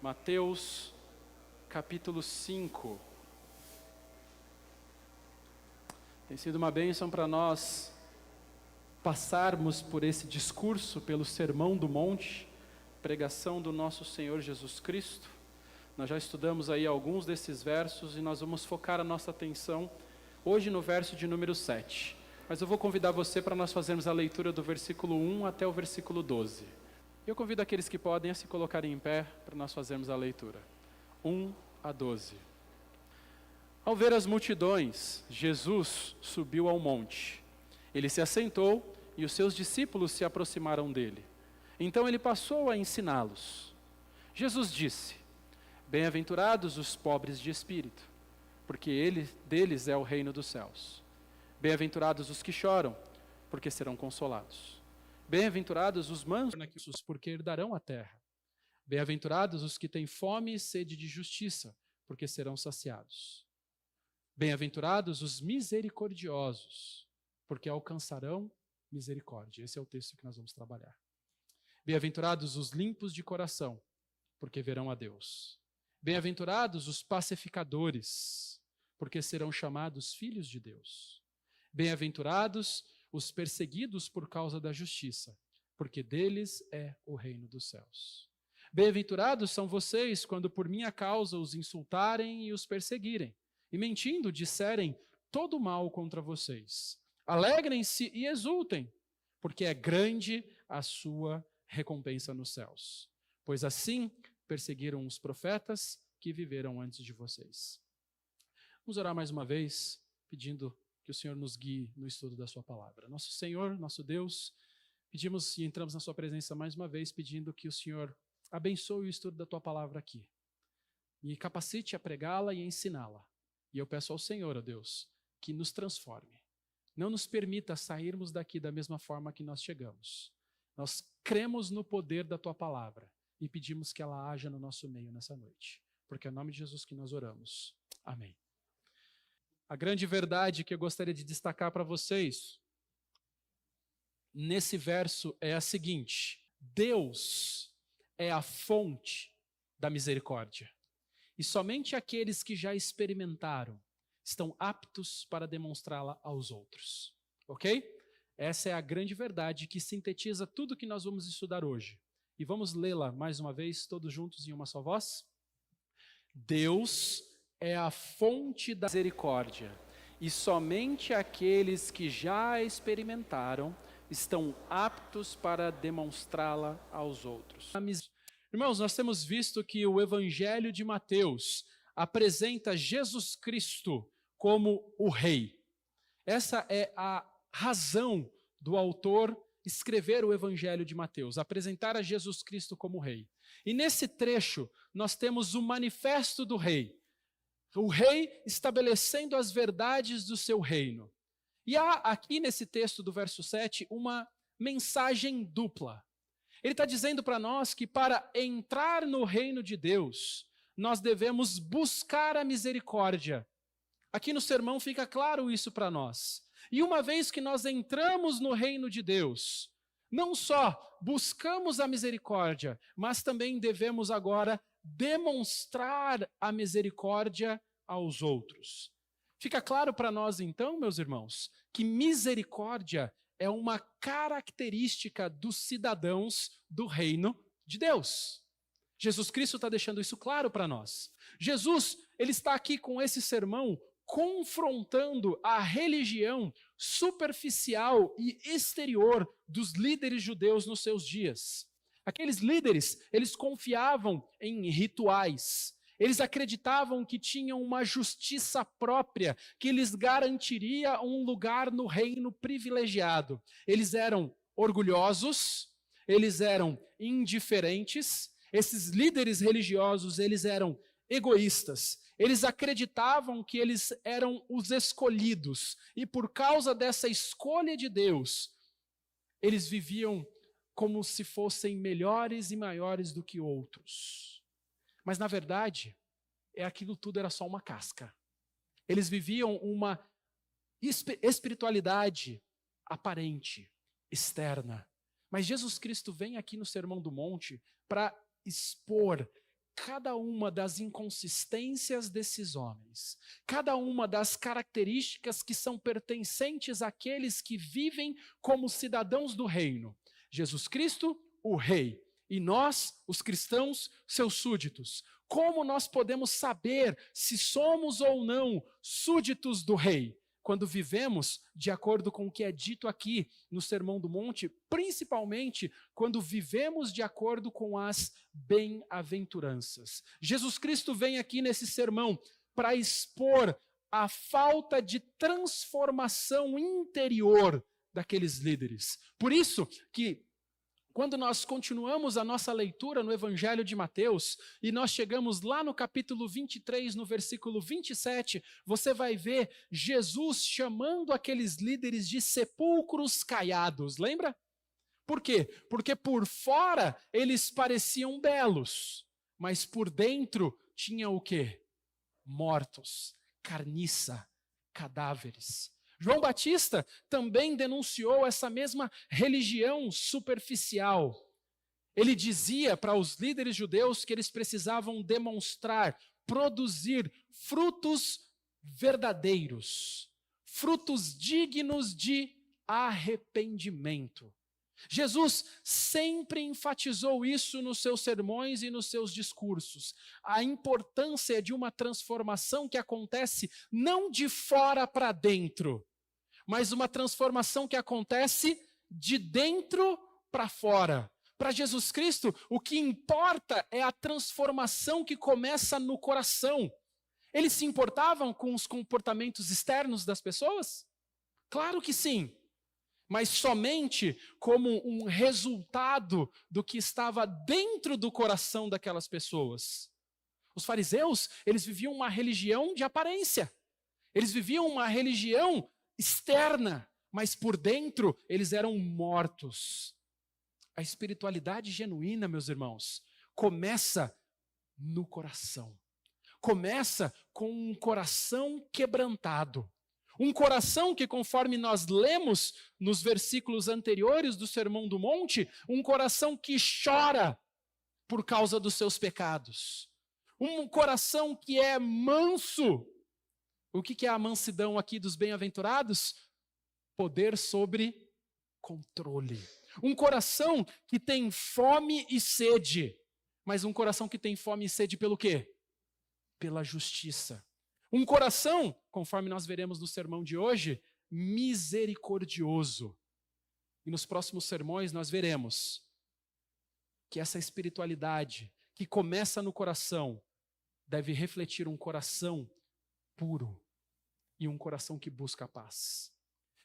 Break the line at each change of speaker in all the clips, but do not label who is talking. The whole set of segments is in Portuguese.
Mateus, capítulo 5. Tem sido uma bênção para nós passarmos por esse discurso, pelo Sermão do Monte, pregação do nosso Senhor Jesus Cristo. Nós já estudamos aí alguns desses versos e nós vamos focar a nossa atenção hoje no verso de número 7. Mas eu vou convidar você para nós fazermos a leitura do versículo 1 até o versículo 12. Eu convido aqueles que podem a se colocarem em pé para nós fazermos a leitura. 1 a 12. Ao ver as multidões, Jesus subiu ao monte. Ele se assentou e os seus discípulos se aproximaram dele. Então ele passou a ensiná-los. Jesus disse: Bem-aventurados os pobres de espírito, porque deles é o reino dos céus. Bem-aventurados os que choram, porque serão consolados. Bem-aventurados os mansos, porque herdarão a terra. Bem-aventurados os que têm fome e sede de justiça, porque serão saciados. Bem-aventurados os misericordiosos, porque alcançarão misericórdia. Esse é o texto que nós vamos trabalhar. Bem-aventurados os limpos de coração, porque verão a Deus. Bem-aventurados os pacificadores, porque serão chamados filhos de Deus. Bem-aventurados os perseguidos por causa da justiça, porque deles é o reino dos céus. Bem-aventurados são vocês quando por minha causa os insultarem e os perseguirem, e mentindo disserem todo mal contra vocês. Alegrem-se e exultem, porque é grande a sua recompensa nos céus. Pois assim perseguiram os profetas que viveram antes de vocês. Vamos orar mais uma vez, pedindo que o Senhor nos guie no estudo da sua palavra. Nosso Senhor, nosso Deus, pedimos e entramos na sua presença mais uma vez, pedindo que o Senhor abençoe o estudo da tua palavra aqui. Me capacite a pregá-la e a ensiná-la. E eu peço ao Senhor, ó Deus, que nos transforme. Não nos permita sairmos daqui da mesma forma que nós chegamos. Nós cremos no poder da tua palavra e pedimos que ela haja no nosso meio nessa noite. Porque é em nome de Jesus que nós oramos. Amém. A grande verdade que eu gostaria de destacar para vocês nesse verso é a seguinte: Deus é a fonte da misericórdia. E somente aqueles que já experimentaram estão aptos para demonstrá-la aos outros. Ok? Essa é a grande verdade que sintetiza tudo que nós vamos estudar hoje. E vamos lê-la mais uma vez, todos juntos em uma só voz? Deus é a fonte da misericórdia, e somente aqueles que já experimentaram estão aptos para demonstrá-la aos outros. Irmãos, nós temos visto que o Evangelho de Mateus apresenta Jesus Cristo como o Rei. Essa é a razão do autor escrever o Evangelho de Mateus, apresentar a Jesus Cristo como Rei. E nesse trecho nós temos o manifesto do Rei. O rei estabelecendo as verdades do seu reino. E há aqui nesse texto do verso 7 uma mensagem dupla. Ele está dizendo para nós que para entrar no reino de Deus, nós devemos buscar a misericórdia. Aqui no sermão fica claro isso para nós. E uma vez que nós entramos no reino de Deus, não só buscamos a misericórdia, mas também devemos agora demonstrar a misericórdia aos outros. Fica claro para nós então, meus irmãos, que misericórdia é uma característica dos cidadãos do reino de Deus. Jesus Cristo está deixando isso claro para nós. Jesus, ele está aqui com esse sermão confrontando a religião superficial e exterior dos líderes judeus nos seus dias. Aqueles líderes, eles confiavam em rituais. Eles acreditavam que tinham uma justiça própria, que lhes garantiria um lugar no reino privilegiado. Eles eram orgulhosos, eles eram indiferentes. Esses líderes religiosos, eles eram egoístas. Eles acreditavam que eles eram os escolhidos. E por causa dessa escolha de Deus, eles viviam como se fossem melhores e maiores do que outros. Mas, na verdade, aquilo tudo era só uma casca. Eles viviam uma espiritualidade aparente, externa. Mas Jesus Cristo vem aqui no Sermão do Monte para expor cada uma das inconsistências desses homens, cada uma das características que são pertencentes àqueles que vivem como cidadãos do reino. Jesus Cristo, o Rei, e nós, os cristãos, seus súditos. Como nós podemos saber se somos ou não súditos do Rei? Quando vivemos de acordo com o que é dito aqui no Sermão do Monte, principalmente quando vivemos de acordo com as bem-aventuranças. Jesus Cristo vem aqui nesse sermão para expor a falta de transformação interior daqueles líderes. Por isso que quando nós continuamos a nossa leitura no Evangelho de Mateus, e nós chegamos lá no capítulo 23, no versículo 27, você vai ver Jesus chamando aqueles líderes de sepulcros caiados, lembra? Por quê? Porque por fora eles pareciam belos, mas por dentro tinham o quê? Mortos, carniça, cadáveres. João Batista também denunciou essa mesma religião superficial. Ele dizia para os líderes judeus que eles precisavam demonstrar, produzir frutos verdadeiros, frutos dignos de arrependimento. Jesus sempre enfatizou isso nos seus sermões e nos seus discursos. A importância de uma transformação que acontece não de fora para dentro, mas uma transformação que acontece de dentro para fora. Para Jesus Cristo, o que importa é a transformação que começa no coração. Eles se importavam com os comportamentos externos das pessoas? Claro que sim. Mas somente como um resultado do que estava dentro do coração daquelas pessoas. Os fariseus, eles viviam uma religião de aparência. Eles viviam uma religião externa, mas por dentro eles eram mortos. A espiritualidade genuína, meus irmãos, começa no coração. Começa com um coração quebrantado. Um coração que, conforme nós lemos nos versículos anteriores do Sermão do Monte, um coração que chora por causa dos seus pecados. Um coração que é manso. O que é a mansidão aqui dos bem-aventurados? Poder sobre controle. Um coração que tem fome e sede. Mas um coração que tem fome e sede pelo quê? Pela justiça. Um coração, conforme nós veremos no sermão de hoje, misericordioso. E nos próximos sermões nós veremos que essa espiritualidade que começa no coração deve refletir um coração puro e um coração que busca a paz.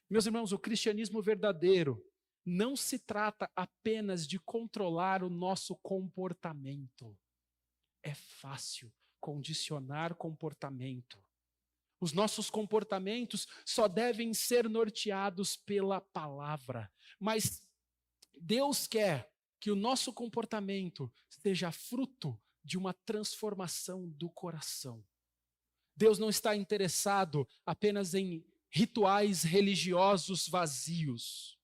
Meus irmãos, o cristianismo verdadeiro não se trata apenas de controlar o nosso comportamento. É fácil condicionar comportamento. Os nossos comportamentos só devem ser norteados pela palavra. Mas Deus quer que o nosso comportamento seja fruto de uma transformação do coração. Deus não está interessado apenas em rituais religiosos vazios.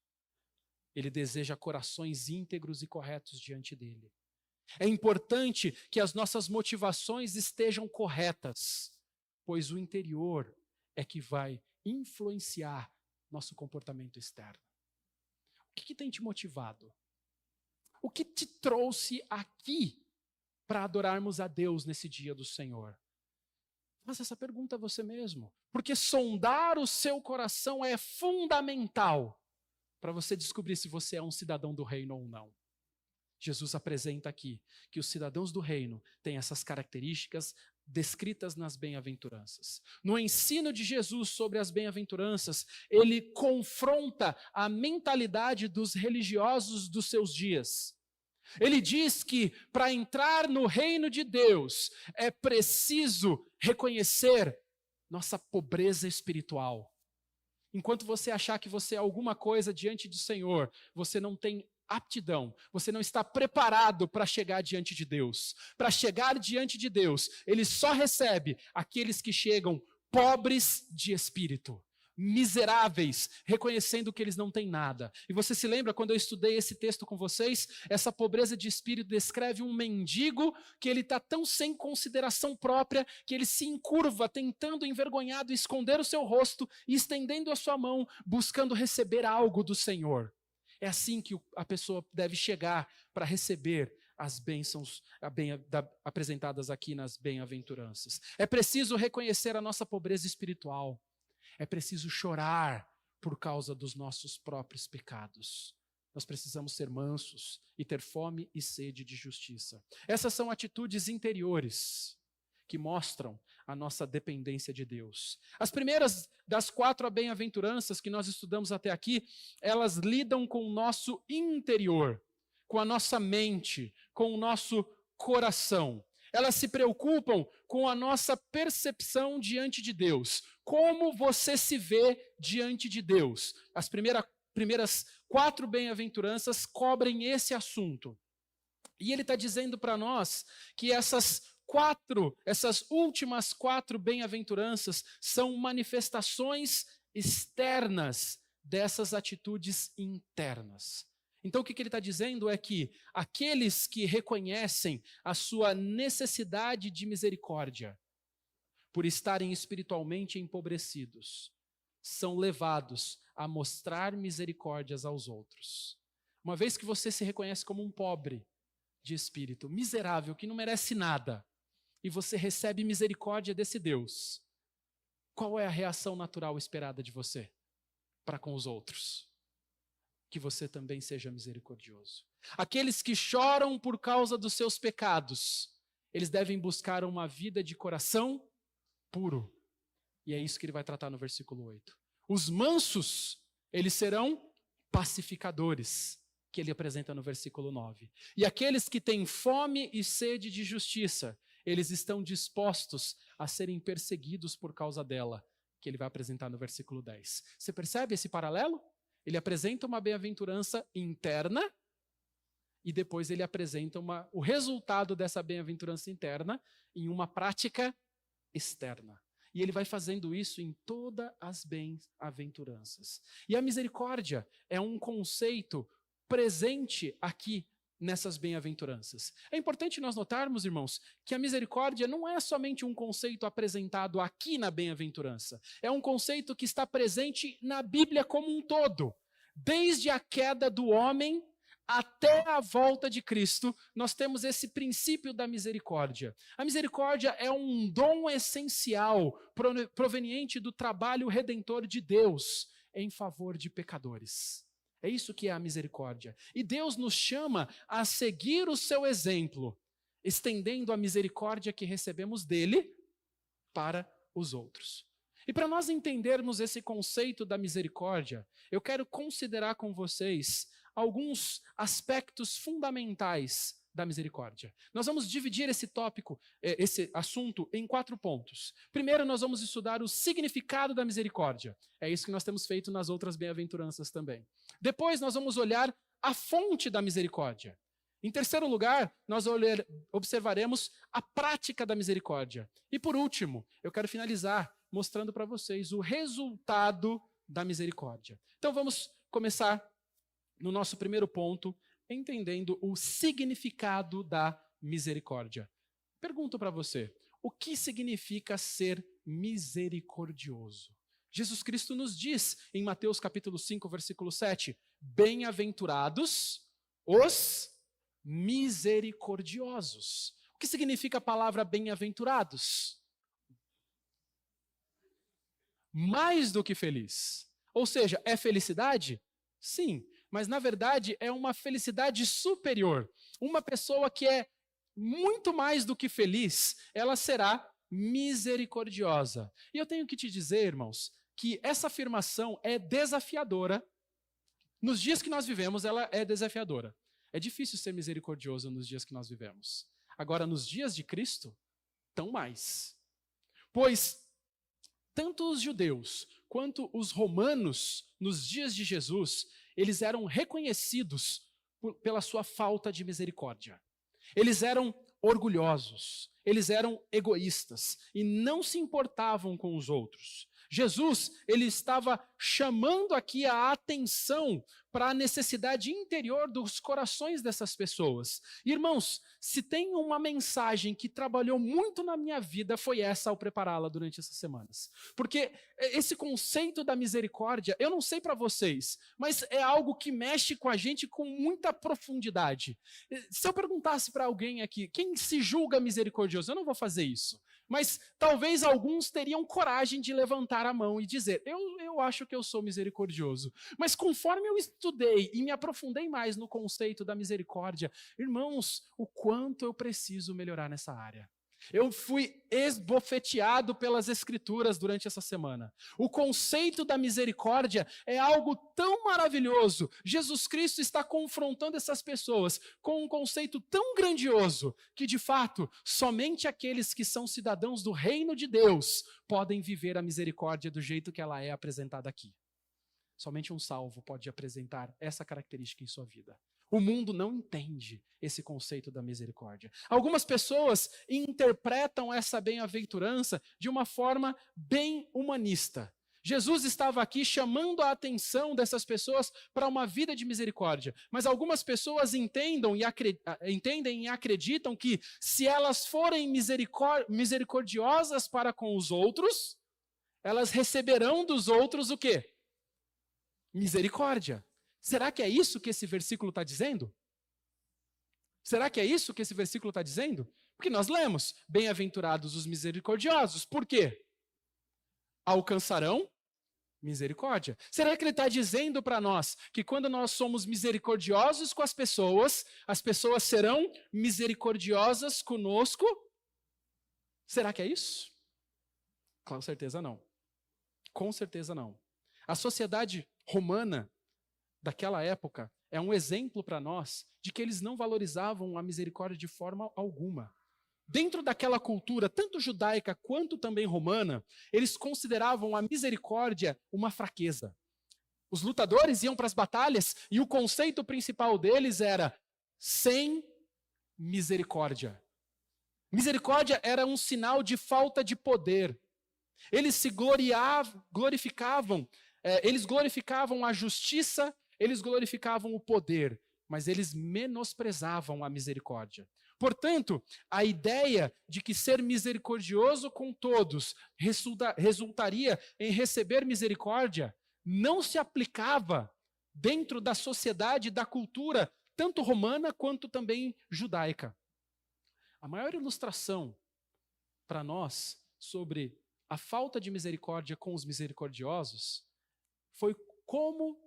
Ele deseja corações íntegros e corretos diante dele. É importante que as nossas motivações estejam corretas, pois o interior é que vai influenciar nosso comportamento externo. O que tem te motivado? O que te trouxe aqui para adorarmos a Deus nesse dia do Senhor? Faça essa pergunta a você mesmo, porque sondar o seu coração é fundamental para você descobrir se você é um cidadão do reino ou não. Jesus apresenta aqui que os cidadãos do reino têm essas características descritas nas bem-aventuranças. No ensino de Jesus sobre as bem-aventuranças, ele confronta a mentalidade dos religiosos dos seus dias. Ele diz que para entrar no reino de Deus é preciso reconhecer nossa pobreza espiritual. Enquanto você achar que você é alguma coisa diante do Senhor, você não tem aptidão, você não está preparado para chegar diante de Deus. Para chegar diante de Deus, ele só recebe aqueles que chegam pobres de espírito. miseráveis, reconhecendo que eles não têm nada. E você se lembra, quando eu estudei esse texto com vocês, essa pobreza de espírito descreve um mendigo que ele está tão sem consideração própria, que ele se encurva, tentando envergonhado esconder o seu rosto e estendendo a sua mão, buscando receber algo do Senhor. É assim que a pessoa deve chegar para receber as bênçãos apresentadas aqui nas bem-aventuranças. É preciso reconhecer a nossa pobreza espiritual. É preciso chorar por causa dos nossos próprios pecados. Nós precisamos ser mansos e ter fome e sede de justiça. Essas são atitudes interiores que mostram a nossa dependência de Deus. As primeiras das 4 bem-aventuranças que nós estudamos até aqui, elas lidam com o nosso interior, com a nossa mente, com o nosso coração. Elas se preocupam com a nossa percepção diante de Deus. Como você se vê diante de Deus? As primeiras 4 bem-aventuranças cobrem esse assunto. E ele está dizendo para nós que essas últimas 4 bem-aventuranças são manifestações externas dessas atitudes internas. Então o que ele está dizendo é que aqueles que reconhecem a sua necessidade de misericórdia, por estarem espiritualmente empobrecidos, são levados a mostrar misericórdias aos outros. Uma vez que você se reconhece como um pobre de espírito, miserável, que não merece nada, e você recebe misericórdia desse Deus, qual é a reação natural esperada de você para com os outros? Que você também seja misericordioso. Aqueles que choram por causa dos seus pecados, eles devem buscar uma vida de coração puro. E é isso que ele vai tratar no versículo 8. Os mansos, eles serão pacificadores, que ele apresenta no versículo 9. E aqueles que têm fome e sede de justiça, eles estão dispostos a serem perseguidos por causa dela, que ele vai apresentar no versículo 10. Você percebe esse paralelo? Ele apresenta uma bem-aventurança interna e depois ele apresenta o resultado dessa bem-aventurança interna em uma prática externa. E ele vai fazendo isso em todas as bem-aventuranças. E a misericórdia é um conceito presente aqui nessas bem-aventuranças. É importante nós notarmos, irmãos, que a misericórdia não é somente um conceito apresentado aqui na bem-aventurança. É um conceito que está presente na Bíblia como um todo. Desde a queda do homem até a volta de Cristo, nós temos esse princípio da misericórdia. A misericórdia é um dom essencial proveniente do trabalho redentor de Deus em favor de pecadores. É isso que é a misericórdia. E Deus nos chama a seguir o seu exemplo, estendendo a misericórdia que recebemos dele para os outros. E para nós entendermos esse conceito da misericórdia, eu quero considerar com vocês alguns aspectos fundamentais da misericórdia. Nós vamos dividir esse assunto em 4 pontos. Primeiro, nós vamos estudar o significado da misericórdia. É isso que nós temos feito nas outras bem-aventuranças também. Depois, nós vamos olhar a fonte da misericórdia. Em terceiro lugar, nós observaremos a prática da misericórdia. E por último, eu quero finalizar mostrando para vocês o resultado da misericórdia. Então vamos começar no nosso primeiro ponto, entendendo o significado da misericórdia. Pergunto para você, o que significa ser misericordioso? Jesus Cristo nos diz em Mateus capítulo 5, versículo 7, bem-aventurados os misericordiosos. O que significa a palavra bem-aventurados? Mais do que feliz. Ou seja, é felicidade? Sim, mas na verdade é uma felicidade superior. Uma pessoa que é muito mais do que feliz, ela será misericordiosa. E eu tenho que te dizer, irmãos, que essa afirmação é desafiadora. Nos dias que nós vivemos, ela é desafiadora. É difícil ser misericordioso nos dias que nós vivemos. Agora, nos dias de Cristo, tão mais. Pois tanto os judeus quanto os romanos, nos dias de Jesus, eles eram reconhecidos pela sua falta de misericórdia. Eles eram orgulhosos, eles eram egoístas e não se importavam com os outros. Jesus, ele estava chamando aqui a atenção para a necessidade interior dos corações dessas pessoas. Irmãos, se tem uma mensagem que trabalhou muito na minha vida, foi essa ao prepará-la durante essas semanas. Porque esse conceito da misericórdia, eu não sei para vocês, mas é algo que mexe com a gente com muita profundidade. Se eu perguntasse para alguém aqui, quem se julga misericordioso? Eu não vou fazer isso. Mas talvez alguns teriam coragem de levantar a mão e dizer, eu acho que eu sou misericordioso. Mas conforme eu estudei e me aprofundei mais no conceito da misericórdia, irmãos, o quanto eu preciso melhorar nessa área. Eu fui esbofeteado pelas Escrituras durante essa semana. O conceito da misericórdia é algo tão maravilhoso. Jesus Cristo está confrontando essas pessoas com um conceito tão grandioso que, de fato, somente aqueles que são cidadãos do reino de Deus podem viver a misericórdia do jeito que ela é apresentada aqui. Somente um salvo pode apresentar essa característica em sua vida. O mundo não entende esse conceito da misericórdia. Algumas pessoas interpretam essa bem-aventurança de uma forma bem humanista. Jesus estava aqui chamando a atenção dessas pessoas para uma vida de misericórdia. Mas algumas pessoas entendem e acreditam que se elas forem misericordiosas para com os outros, elas receberão dos outros o quê? Misericórdia. Será que é isso que esse versículo está dizendo? Será que é isso que esse versículo está dizendo? Porque nós lemos, bem-aventurados os misericordiosos. Por quê? Alcançarão misericórdia. Será que ele está dizendo para nós que quando nós somos misericordiosos com as pessoas serão misericordiosas conosco? Será que é isso? Com certeza não. Com certeza não. A sociedade romana daquela época é um exemplo para nós de que eles não valorizavam a misericórdia de forma alguma. Dentro daquela cultura, tanto judaica quanto também romana, eles consideravam a misericórdia uma fraqueza. Os lutadores iam para as batalhas e o conceito principal deles era sem misericórdia. Misericórdia era um sinal de falta de poder. Eles se glorificavam, eles glorificavam a justiça, eles glorificavam o poder, mas eles menosprezavam a misericórdia. Portanto, a ideia de que ser misericordioso com todos resultaria em receber misericórdia não se aplicava dentro da sociedade, da cultura, tanto romana quanto também judaica. A maior ilustração para nós sobre a falta de misericórdia com os misericordiosos foi como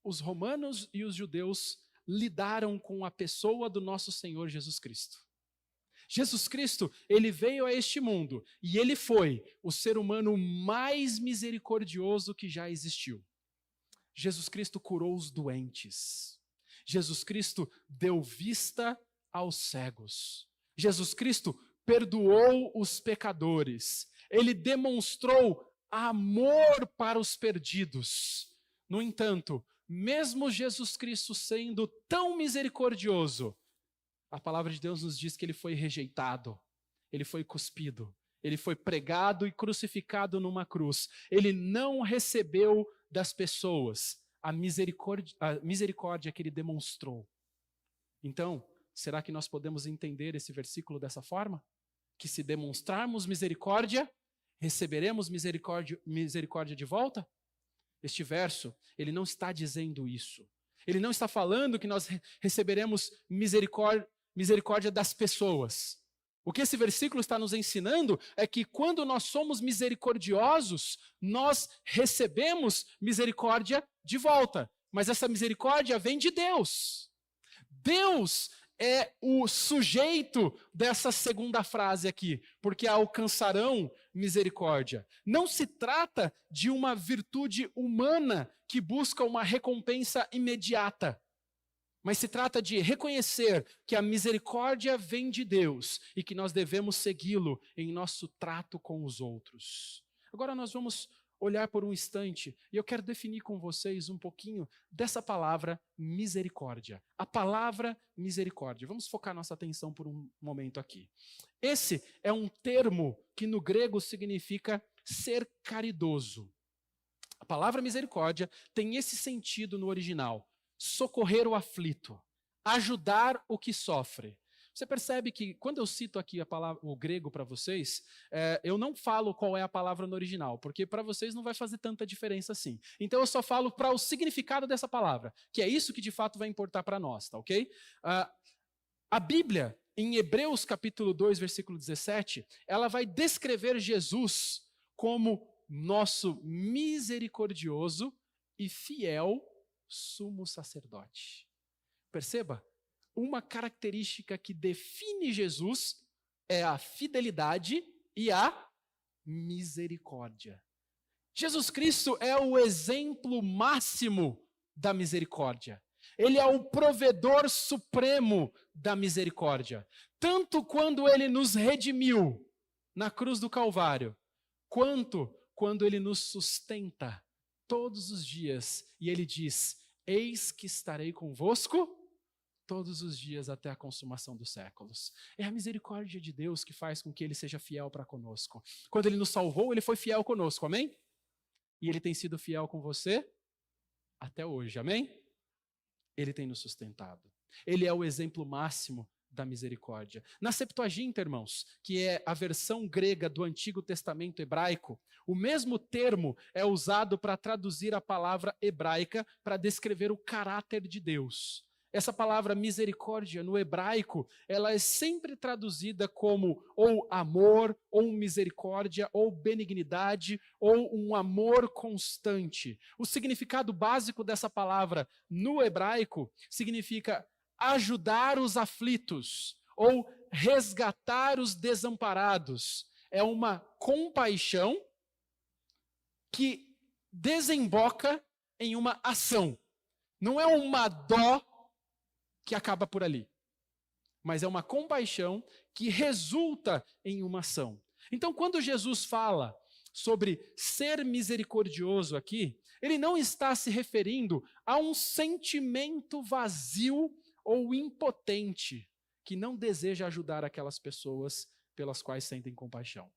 os romanos e os judeus lidaram com a pessoa do nosso Senhor Jesus Cristo. Jesus Cristo, ele veio a este mundo e ele foi o ser humano mais misericordioso que já existiu. Jesus Cristo curou os doentes. Jesus Cristo deu vista aos cegos. Jesus Cristo perdoou os pecadores. Ele demonstrou amor para os perdidos. No entanto, mesmo Jesus Cristo sendo tão misericordioso, a palavra de Deus nos diz que ele foi rejeitado, ele foi cuspido, ele foi pregado e crucificado numa cruz. Ele não recebeu das pessoas a misericórdia que ele demonstrou. Então, será que nós podemos entender esse versículo dessa forma? Que se demonstrarmos misericórdia, receberemos misericórdia de volta? Este verso, ele não está dizendo isso. Ele não está falando que nós receberemos misericórdia das pessoas. O que esse versículo está nos ensinando é que quando nós somos misericordiosos, nós recebemos misericórdia de volta. Mas essa misericórdia vem de Deus. Deus é o sujeito dessa segunda frase aqui, porque alcançarão misericórdia. Não se trata de uma virtude humana que busca uma recompensa imediata, mas se trata de reconhecer que a misericórdia vem de Deus e que nós devemos segui-lo em nosso trato com os outros. Agora nós vamos olhar por um instante e eu quero definir com vocês um pouquinho dessa palavra misericórdia. A palavra misericórdia. Vamos focar nossa atenção por um momento aqui. Esse é um termo que no grego significa ser caridoso. A palavra misericórdia tem esse sentido no original: socorrer o aflito, ajudar o que sofre. Você percebe que quando eu cito aqui a palavra, o grego para vocês, eu não falo qual é a palavra no original, porque para vocês não vai fazer tanta diferença assim. Então eu só falo para o significado dessa palavra, que é isso que de fato vai importar para nós, tá ok? A Bíblia, em Hebreus capítulo 2, versículo 17, ela vai descrever Jesus como nosso misericordioso e fiel sumo sacerdote. Perceba, uma característica que define Jesus é a fidelidade e a misericórdia. Jesus Cristo é o exemplo máximo da misericórdia. Ele é o provedor supremo da misericórdia. Tanto quando ele nos redimiu na cruz do Calvário, quanto quando ele nos sustenta todos os dias. E ele diz: eis que estarei convosco todos os dias até a consumação dos séculos. É a misericórdia de Deus que faz com que ele seja fiel para conosco. Quando ele nos salvou, ele foi fiel conosco, amém? E ele tem sido fiel com você até hoje, amém? Ele tem nos sustentado. Ele é o exemplo máximo da misericórdia. Na Septuaginta, irmãos, que é a versão grega do Antigo Testamento hebraico, o mesmo termo é usado para traduzir a palavra hebraica para descrever o caráter de Deus. Essa palavra misericórdia no hebraico, ela é sempre traduzida como ou amor, ou misericórdia, ou benignidade, ou um amor constante. O significado básico dessa palavra no hebraico significa ajudar os aflitos, ou resgatar os desamparados. É uma compaixão que desemboca em uma ação. Não é uma dó que acaba por ali, mas é uma compaixão que resulta em uma ação. Então, quando Jesus fala sobre ser misericordioso aqui, ele não está se referindo a um sentimento vazio ou impotente que não deseja ajudar aquelas pessoas pelas quais sentem compaixão.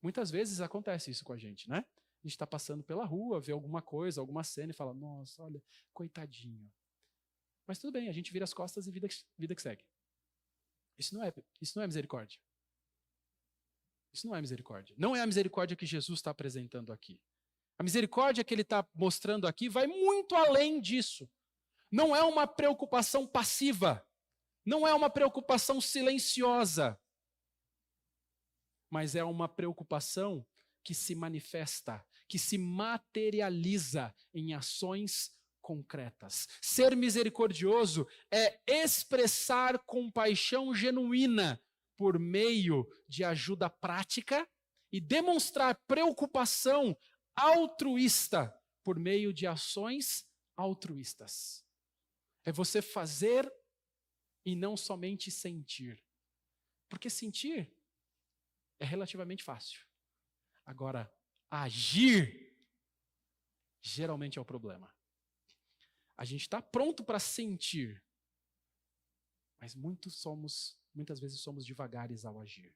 Muitas vezes acontece isso com a gente, né? A gente está passando pela rua, vê alguma coisa, alguma cena e fala: nossa, olha, coitadinho. Mas tudo bem, a gente vira as costas e vida que segue. Isso não é misericórdia. Isso não é misericórdia. Não é a misericórdia que Jesus está apresentando aqui. A misericórdia que ele está mostrando aqui vai muito além disso. Não é uma preocupação passiva. Não é uma preocupação silenciosa. Mas é uma preocupação que se manifesta, que se materializa em ações concretas. Ser misericordioso é expressar compaixão genuína por meio de ajuda prática e demonstrar preocupação altruísta por meio de ações altruístas. É você fazer e não somente sentir. Porque sentir é relativamente fácil. Agora, agir geralmente é o problema. A gente está pronto para sentir, mas muitas vezes somos devagares ao agir.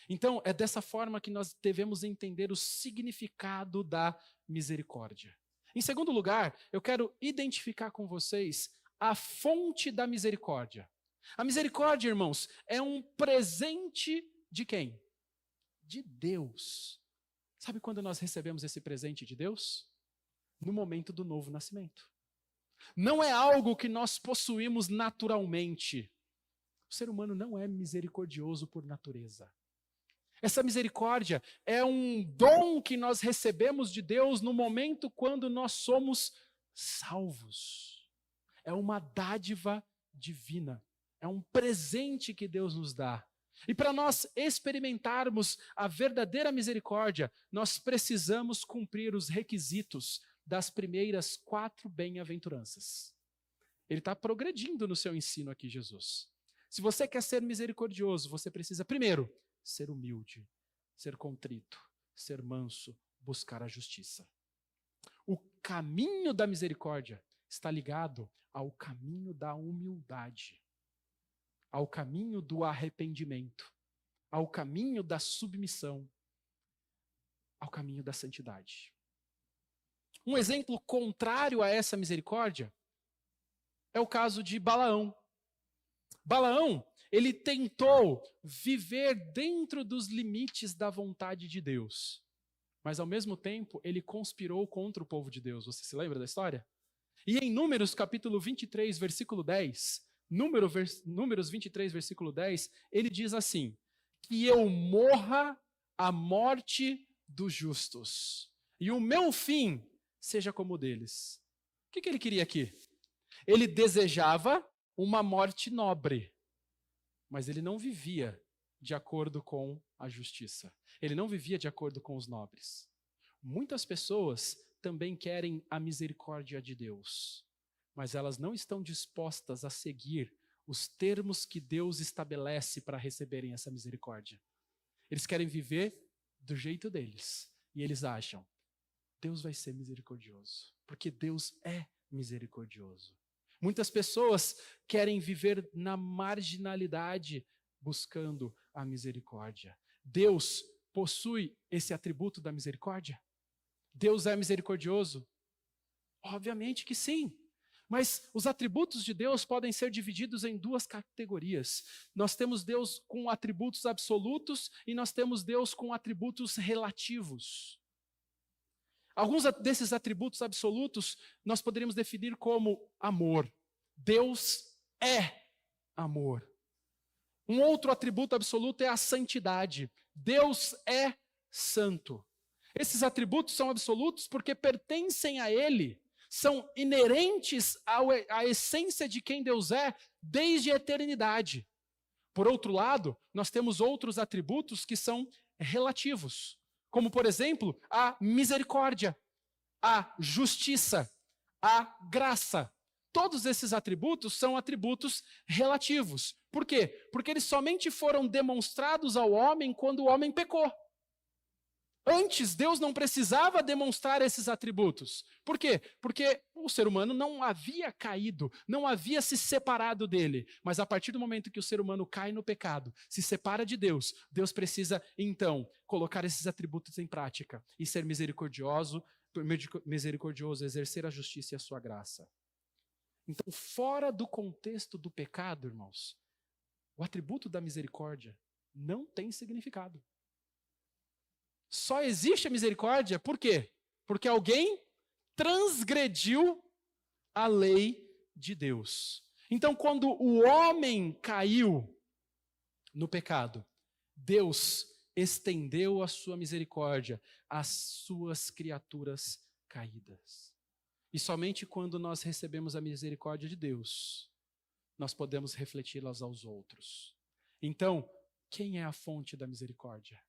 Então, é dessa forma que nós devemos entender o significado da misericórdia. Em segundo lugar, eu quero identificar com vocês a fonte da misericórdia. A misericórdia, irmãos, é um presente de quem? De Deus. Sabe quando nós recebemos esse presente de Deus? No momento do novo nascimento. Não é algo que nós possuímos naturalmente. O ser humano não é misericordioso por natureza. Essa misericórdia é um dom que nós recebemos de Deus no momento quando nós somos salvos. É uma dádiva divina. É um presente que Deus nos dá. E para nós experimentarmos a verdadeira misericórdia, nós precisamos cumprir os requisitos das primeiras 4 bem-aventuranças. Ele está progredindo no seu ensino aqui, Jesus. Se você quer ser misericordioso, você precisa, primeiro, ser humilde, ser contrito, ser manso, buscar a justiça. O caminho da misericórdia está ligado ao caminho da humildade, ao caminho do arrependimento, ao caminho da submissão, ao caminho da santidade. Um exemplo contrário a essa misericórdia é o caso de Balaão. Balaão, ele tentou viver dentro dos limites da vontade de Deus, mas ao mesmo tempo ele conspirou contra o povo de Deus. Você se lembra da história? E em Números capítulo 23, versículo 10, Números 23, versículo 10, ele diz assim: que eu morra a morte dos justos, e o meu fim seja como o deles. O que ele queria aqui? Ele desejava uma morte nobre, mas ele não vivia de acordo com a justiça. Ele não vivia de acordo com os nobres. Muitas pessoas também querem a misericórdia de Deus, mas elas não estão dispostas a seguir os termos que Deus estabelece para receberem essa misericórdia. Eles querem viver do jeito deles, e eles acham, Deus vai ser misericordioso, porque Deus é misericordioso. Muitas pessoas querem viver na marginalidade, buscando a misericórdia. Deus possui esse atributo da misericórdia? Deus é misericordioso? Obviamente que sim. Mas os atributos de Deus podem ser divididos em duas categorias. Nós temos Deus com atributos absolutos e nós temos Deus com atributos relativos. Alguns desses atributos absolutos nós poderíamos definir como amor. Deus é amor. Um outro atributo absoluto é a santidade. Deus é santo. Esses atributos são absolutos porque pertencem a Ele, são inerentes à essência de quem Deus é desde a eternidade. Por outro lado, nós temos outros atributos que são relativos, como, por exemplo, a misericórdia, a justiça, a graça. Todos esses atributos são atributos relativos. Por quê? Porque eles somente foram demonstrados ao homem quando o homem pecou. Antes, Deus não precisava demonstrar esses atributos. Por quê? Porque o ser humano não havia caído, não havia se separado dele. Mas a partir do momento que o ser humano cai no pecado, se separa de Deus, Deus precisa, então, colocar esses atributos em prática e ser misericordioso, exercer a justiça e a sua graça. Então, fora do contexto do pecado, irmãos, o atributo da misericórdia não tem significado. Só existe a misericórdia, por quê? Porque alguém transgrediu a lei de Deus. Então, quando o homem caiu no pecado, Deus estendeu a sua misericórdia às suas criaturas caídas. E somente quando nós recebemos a misericórdia de Deus, nós podemos refleti-las aos outros. Então, quem é a fonte da misericórdia?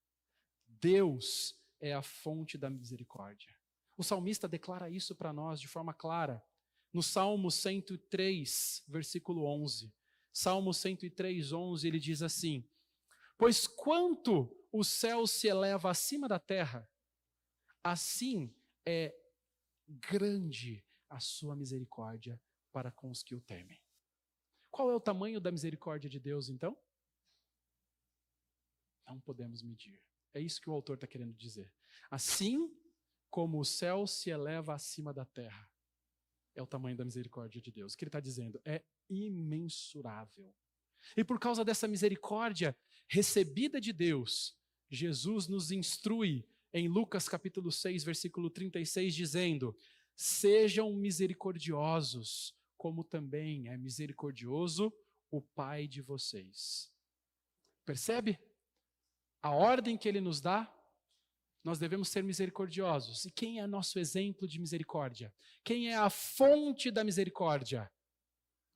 Deus é a fonte da misericórdia. O salmista declara isso para nós de forma clara. No Salmo 103, versículo 11. Salmo 103, 11, ele diz assim: pois quanto o céu se eleva acima da terra, assim é grande a sua misericórdia para com os que o temem. Qual é o tamanho da misericórdia de Deus, então? Não podemos medir. É isso que o autor está querendo dizer. Assim como o céu se eleva acima da terra, é o tamanho da misericórdia de Deus. O que ele está dizendo é imensurável. E por causa dessa misericórdia recebida de Deus, Jesus nos instrui em Lucas capítulo 6, versículo 36, dizendo: sejam misericordiosos, como também é misericordioso o Pai de vocês. Percebe? A ordem que ele nos dá, nós devemos ser misericordiosos. E quem é nosso exemplo de misericórdia? Quem é a fonte da misericórdia?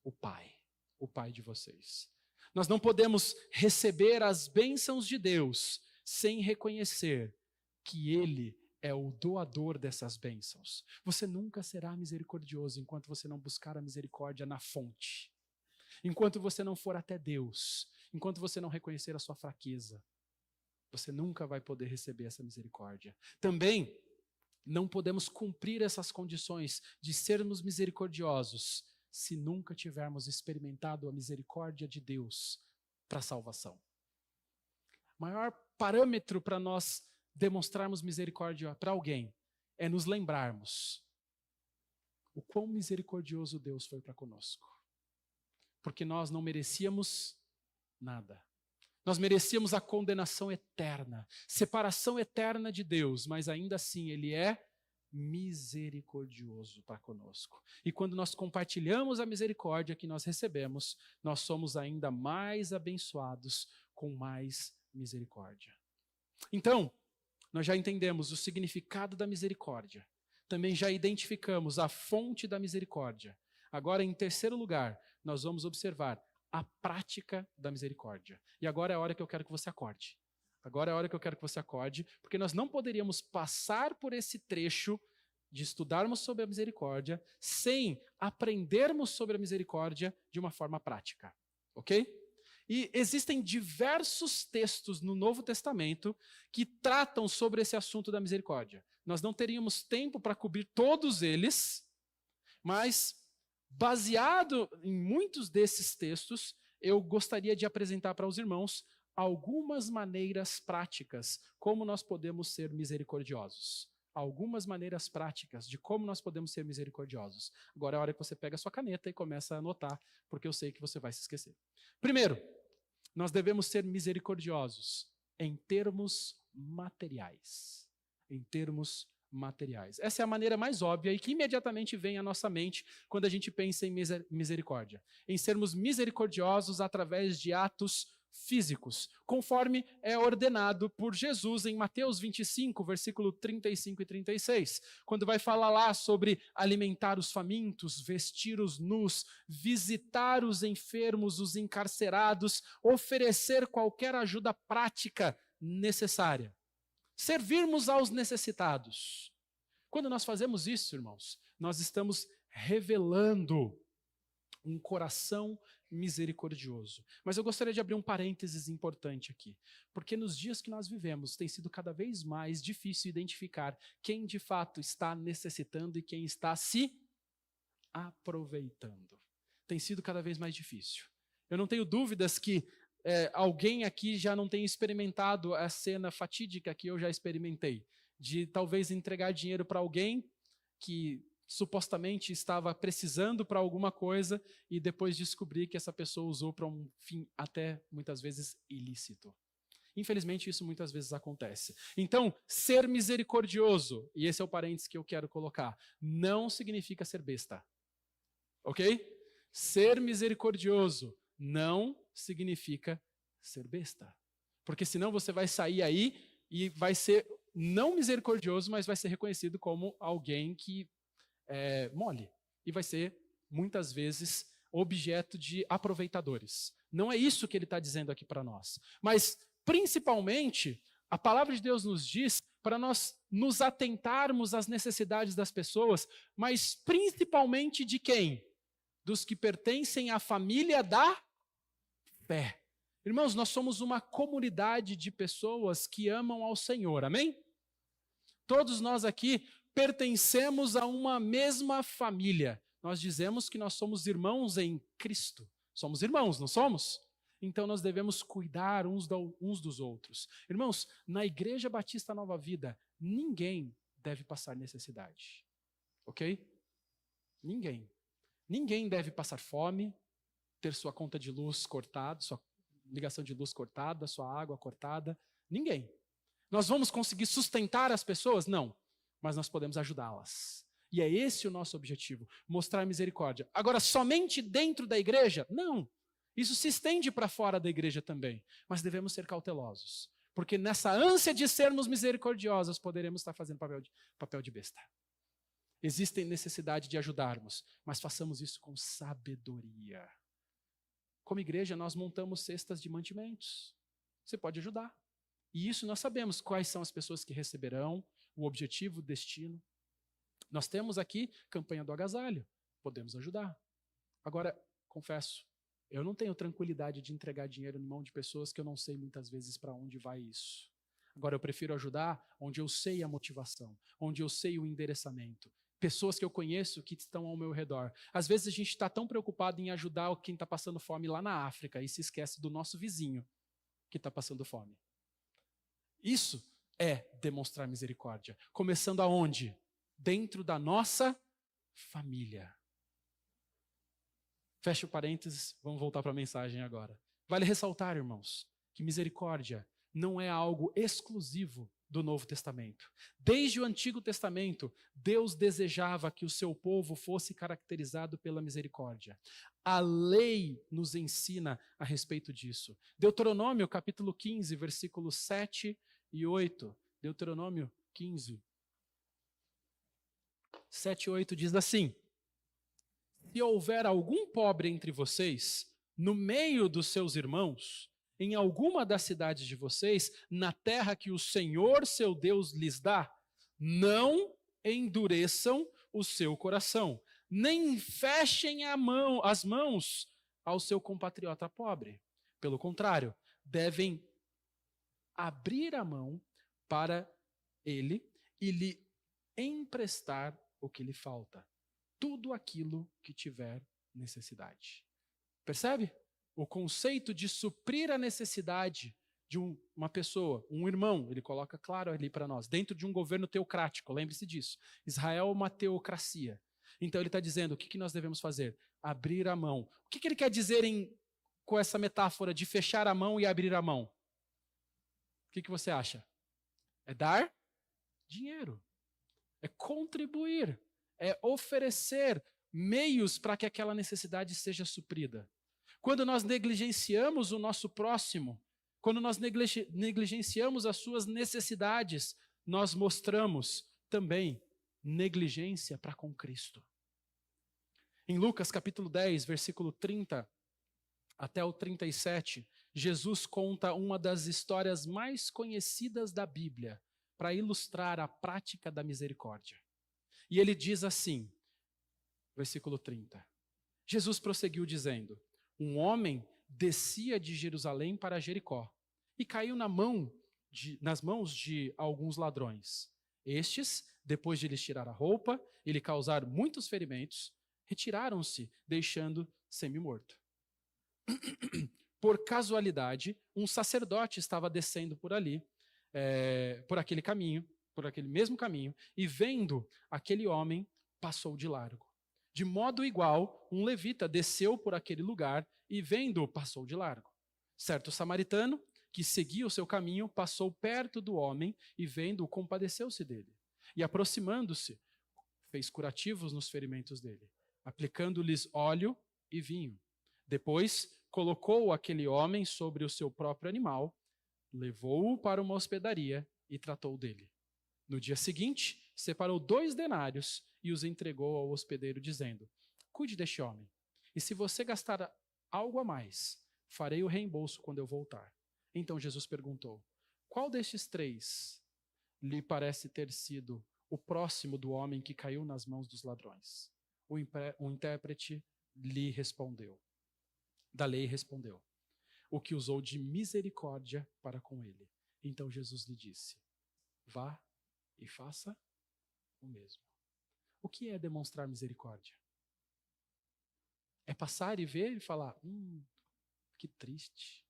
O Pai de vocês. Nós não podemos receber as bênçãos de Deus sem reconhecer que Ele é o doador dessas bênçãos. Você nunca será misericordioso enquanto você não buscar a misericórdia na fonte. Enquanto você não for até Deus. Enquanto você não reconhecer a sua fraqueza. Você nunca vai poder receber essa misericórdia. Também não podemos cumprir essas condições de sermos misericordiosos se nunca tivermos experimentado a misericórdia de Deus para a salvação. O maior parâmetro para nós demonstrarmos misericórdia para alguém é nos lembrarmos o quão misericordioso Deus foi para conosco. Porque nós não merecíamos nada. Nós merecíamos a condenação eterna, separação eterna de Deus, mas ainda assim Ele é misericordioso para conosco. E quando nós compartilhamos a misericórdia que nós recebemos, nós somos ainda mais abençoados com mais misericórdia. Então, nós já entendemos o significado da misericórdia. Também já identificamos a fonte da misericórdia. Agora, em terceiro lugar, nós vamos observar a prática da misericórdia. E agora é a hora que eu quero que você acorde. Agora é a hora que eu quero que você acorde, porque nós não poderíamos passar por esse trecho de estudarmos sobre a misericórdia sem aprendermos sobre a misericórdia de uma forma prática. Ok? E existem diversos textos no Novo Testamento que tratam sobre esse assunto da misericórdia. Nós não teríamos tempo para cobrir todos eles, mas baseado em muitos desses textos, eu gostaria de apresentar para os irmãos algumas maneiras práticas como nós podemos ser misericordiosos. Algumas maneiras práticas de como nós podemos ser misericordiosos. Agora é a hora que você pega a sua caneta e começa a anotar, porque eu sei que você vai se esquecer. Primeiro, nós devemos ser misericordiosos em termos materiais. Em termos materiais. Essa é a maneira mais óbvia e que imediatamente vem à nossa mente quando a gente pensa em misericórdia. Em sermos misericordiosos através de atos físicos, conforme é ordenado por Jesus em Mateus 25, versículo 35 e 36, quando vai falar lá sobre alimentar os famintos, vestir os nus, visitar os enfermos, os encarcerados, oferecer qualquer ajuda prática necessária. Servirmos aos necessitados. Quando nós fazemos isso, irmãos, nós estamos revelando um coração misericordioso. Mas eu gostaria de abrir um parênteses importante aqui, porque nos dias que nós vivemos tem sido cada vez mais difícil identificar quem de fato está necessitando e quem está se aproveitando. Tem sido cada vez mais difícil. Eu não tenho dúvidas que alguém aqui já não tem experimentado a cena fatídica que eu já experimentei, de talvez entregar dinheiro para alguém que supostamente estava precisando para alguma coisa e depois descobrir que essa pessoa usou para um fim até muitas vezes ilícito. Infelizmente isso muitas vezes acontece. Então, ser misericordioso, e esse é o parênteses que eu quero colocar, não significa ser besta. Ok? Ser misericordioso não significa ser besta. Porque senão você vai sair aí e vai ser não misericordioso, mas vai ser reconhecido como alguém que é mole. E vai ser, muitas vezes, objeto de aproveitadores. Não é isso que ele está dizendo aqui para nós. Mas, principalmente, a palavra de Deus nos diz para nós nos atentarmos às necessidades das pessoas, mas principalmente de quem? Dos que pertencem à família da fé. Irmãos, nós somos uma comunidade de pessoas que amam ao Senhor, amém? Todos nós aqui pertencemos a uma mesma família. Nós dizemos que nós somos irmãos em Cristo. Somos irmãos, não somos? Então nós devemos cuidar uns dos outros. Irmãos, na Igreja Batista Nova Vida, ninguém deve passar necessidade. Ok? Ninguém. Ninguém deve passar fome, ter sua conta de luz cortada, sua ligação de luz cortada, sua água cortada. Ninguém. Nós vamos conseguir sustentar as pessoas? Não. Mas nós podemos ajudá-las. E é esse o nosso objetivo, mostrar misericórdia. Agora, somente dentro da igreja? Não. Isso se estende para fora da igreja também. Mas devemos ser cautelosos. Porque nessa ânsia de sermos misericordiosos, poderemos estar fazendo papel de besta. Existe necessidade de ajudarmos, mas façamos isso com sabedoria. Como igreja, nós montamos cestas de mantimentos. Você pode ajudar. E isso nós sabemos quais são as pessoas que receberão, o objetivo, o destino. Nós temos aqui campanha do agasalho, podemos ajudar. Agora, confesso, eu não tenho tranquilidade de entregar dinheiro na mão de pessoas que eu não sei muitas vezes para onde vai isso. Agora, eu prefiro ajudar onde eu sei a motivação, onde eu sei o endereçamento. Pessoas que eu conheço que estão ao meu redor. Às vezes a gente está tão preocupado em ajudar quem está passando fome lá na África e se esquece do nosso vizinho que está passando fome. Isso é demonstrar misericórdia. Começando aonde? Dentro da nossa família. Fecha o parênteses, vamos voltar para a mensagem agora. Vale ressaltar, irmãos, que misericórdia não é algo exclusivo do Novo Testamento. Desde o Antigo Testamento, Deus desejava que o seu povo fosse caracterizado pela misericórdia. A lei nos ensina a respeito disso. Deuteronômio, capítulo 15, versículos 7 e 8. Deuteronômio 15, 7 e 8 diz assim: se houver algum pobre entre vocês, no meio dos seus irmãos, em alguma das cidades de vocês, na terra que o Senhor, seu Deus, lhes dá, não endureçam o seu coração, nem fechem as mãos ao seu compatriota pobre. Pelo contrário, devem abrir a mão para ele e lhe emprestar o que lhe falta, tudo aquilo que tiver necessidade. Percebe? O conceito de suprir a necessidade de uma pessoa, um irmão, ele coloca claro ali para nós, dentro de um governo teocrático, lembre-se disso. Israel é uma teocracia. Então ele está dizendo, o que nós devemos fazer? Abrir a mão. O que ele quer dizer com essa metáfora de fechar a mão e abrir a mão? O que você acha? É dar dinheiro. É contribuir. É oferecer meios para que aquela necessidade seja suprida. Quando nós negligenciamos o nosso próximo, quando nós negligenciamos as suas necessidades, nós mostramos também negligência para com Cristo. Em Lucas capítulo 10, versículo 30 até o 37, Jesus conta uma das histórias mais conhecidas da Bíblia para ilustrar a prática da misericórdia. E ele diz assim, versículo 30, Jesus prosseguiu dizendo: um homem descia de Jerusalém para Jericó e caiu nas mãos de alguns ladrões. Estes, depois de lhes tirar a roupa e lhe causar muitos ferimentos, retiraram-se, deixando semi-morto. Por casualidade, um sacerdote estava descendo por ali, por aquele mesmo caminho, e vendo aquele homem, passou de largo. De modo igual, um levita desceu por aquele lugar e, vendo-o, passou de largo. Certo samaritano, que seguia o seu caminho, passou perto do homem e, vendo-o, compadeceu-se dele. E, aproximando-se, fez curativos nos ferimentos dele, aplicando-lhes óleo e vinho. Depois, colocou aquele homem sobre o seu próprio animal, levou-o para uma hospedaria e tratou dele. No dia seguinte, separou 2 denários e os entregou ao hospedeiro, dizendo: cuide deste homem, e se você gastar algo a mais, farei o reembolso quando eu voltar. Então Jesus perguntou: qual destes 3 lhe parece ter sido o próximo do homem que caiu nas mãos dos ladrões? O intérprete da lei respondeu: o que usou de misericórdia para com ele. Então Jesus lhe disse: vá e faça o mesmo. O que é demonstrar misericórdia? É passar e ver e falar: que triste.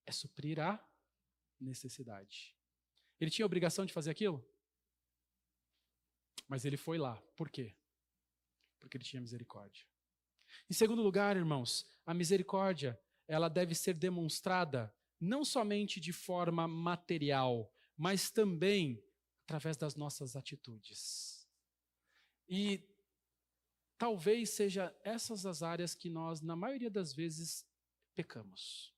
É suprir a necessidade. Ele tinha a obrigação de fazer aquilo? Mas ele foi lá. Por quê? Porque ele tinha misericórdia. Em segundo lugar, irmãos, a misericórdia, ela deve ser demonstrada não somente de forma material, mas também através das nossas atitudes. E talvez seja essas as áreas que nós, na maioria das vezes, pecamos.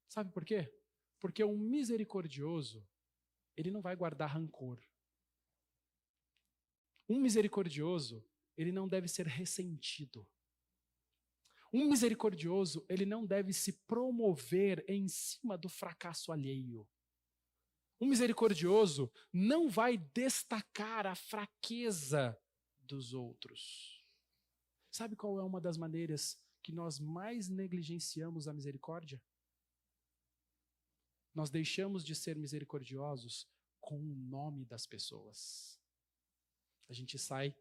Sabe por quê? Porque um misericordioso, ele não vai guardar rancor. Um misericordioso, ele não deve ser ressentido. Um misericordioso, ele não deve se promover em cima do fracasso alheio. Um misericordioso não vai destacar a fraqueza dos outros. Sabe qual é uma das maneiras que nós mais negligenciamos a misericórdia? Nós deixamos de ser misericordiosos com o nome das pessoas. A gente sai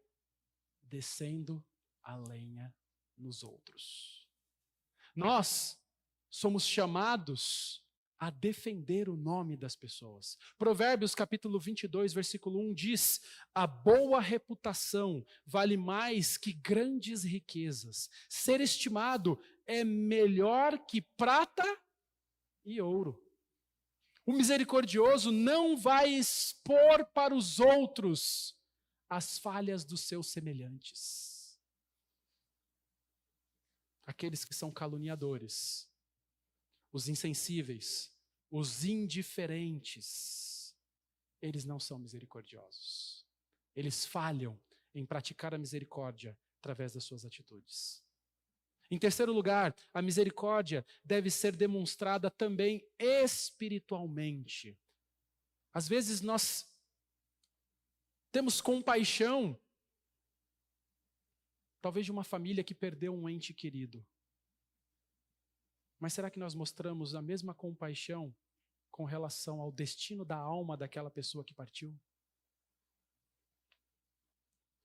descendo a lenha nos outros. Nós somos chamados a defender o nome das pessoas. Provérbios capítulo 22, versículo 1 diz: a boa reputação vale mais que grandes riquezas. Ser estimado é melhor que prata e ouro. O misericordioso não vai expor para os outros as falhas dos seus semelhantes. Aqueles que são caluniadores, os insensíveis, os indiferentes, eles não são misericordiosos. Eles falham em praticar a misericórdia através das suas atitudes. Em terceiro lugar, a misericórdia deve ser demonstrada também espiritualmente. Às vezes nós temos compaixão, talvez de uma família que perdeu um ente querido. Mas será que nós mostramos a mesma compaixão com relação ao destino da alma daquela pessoa que partiu?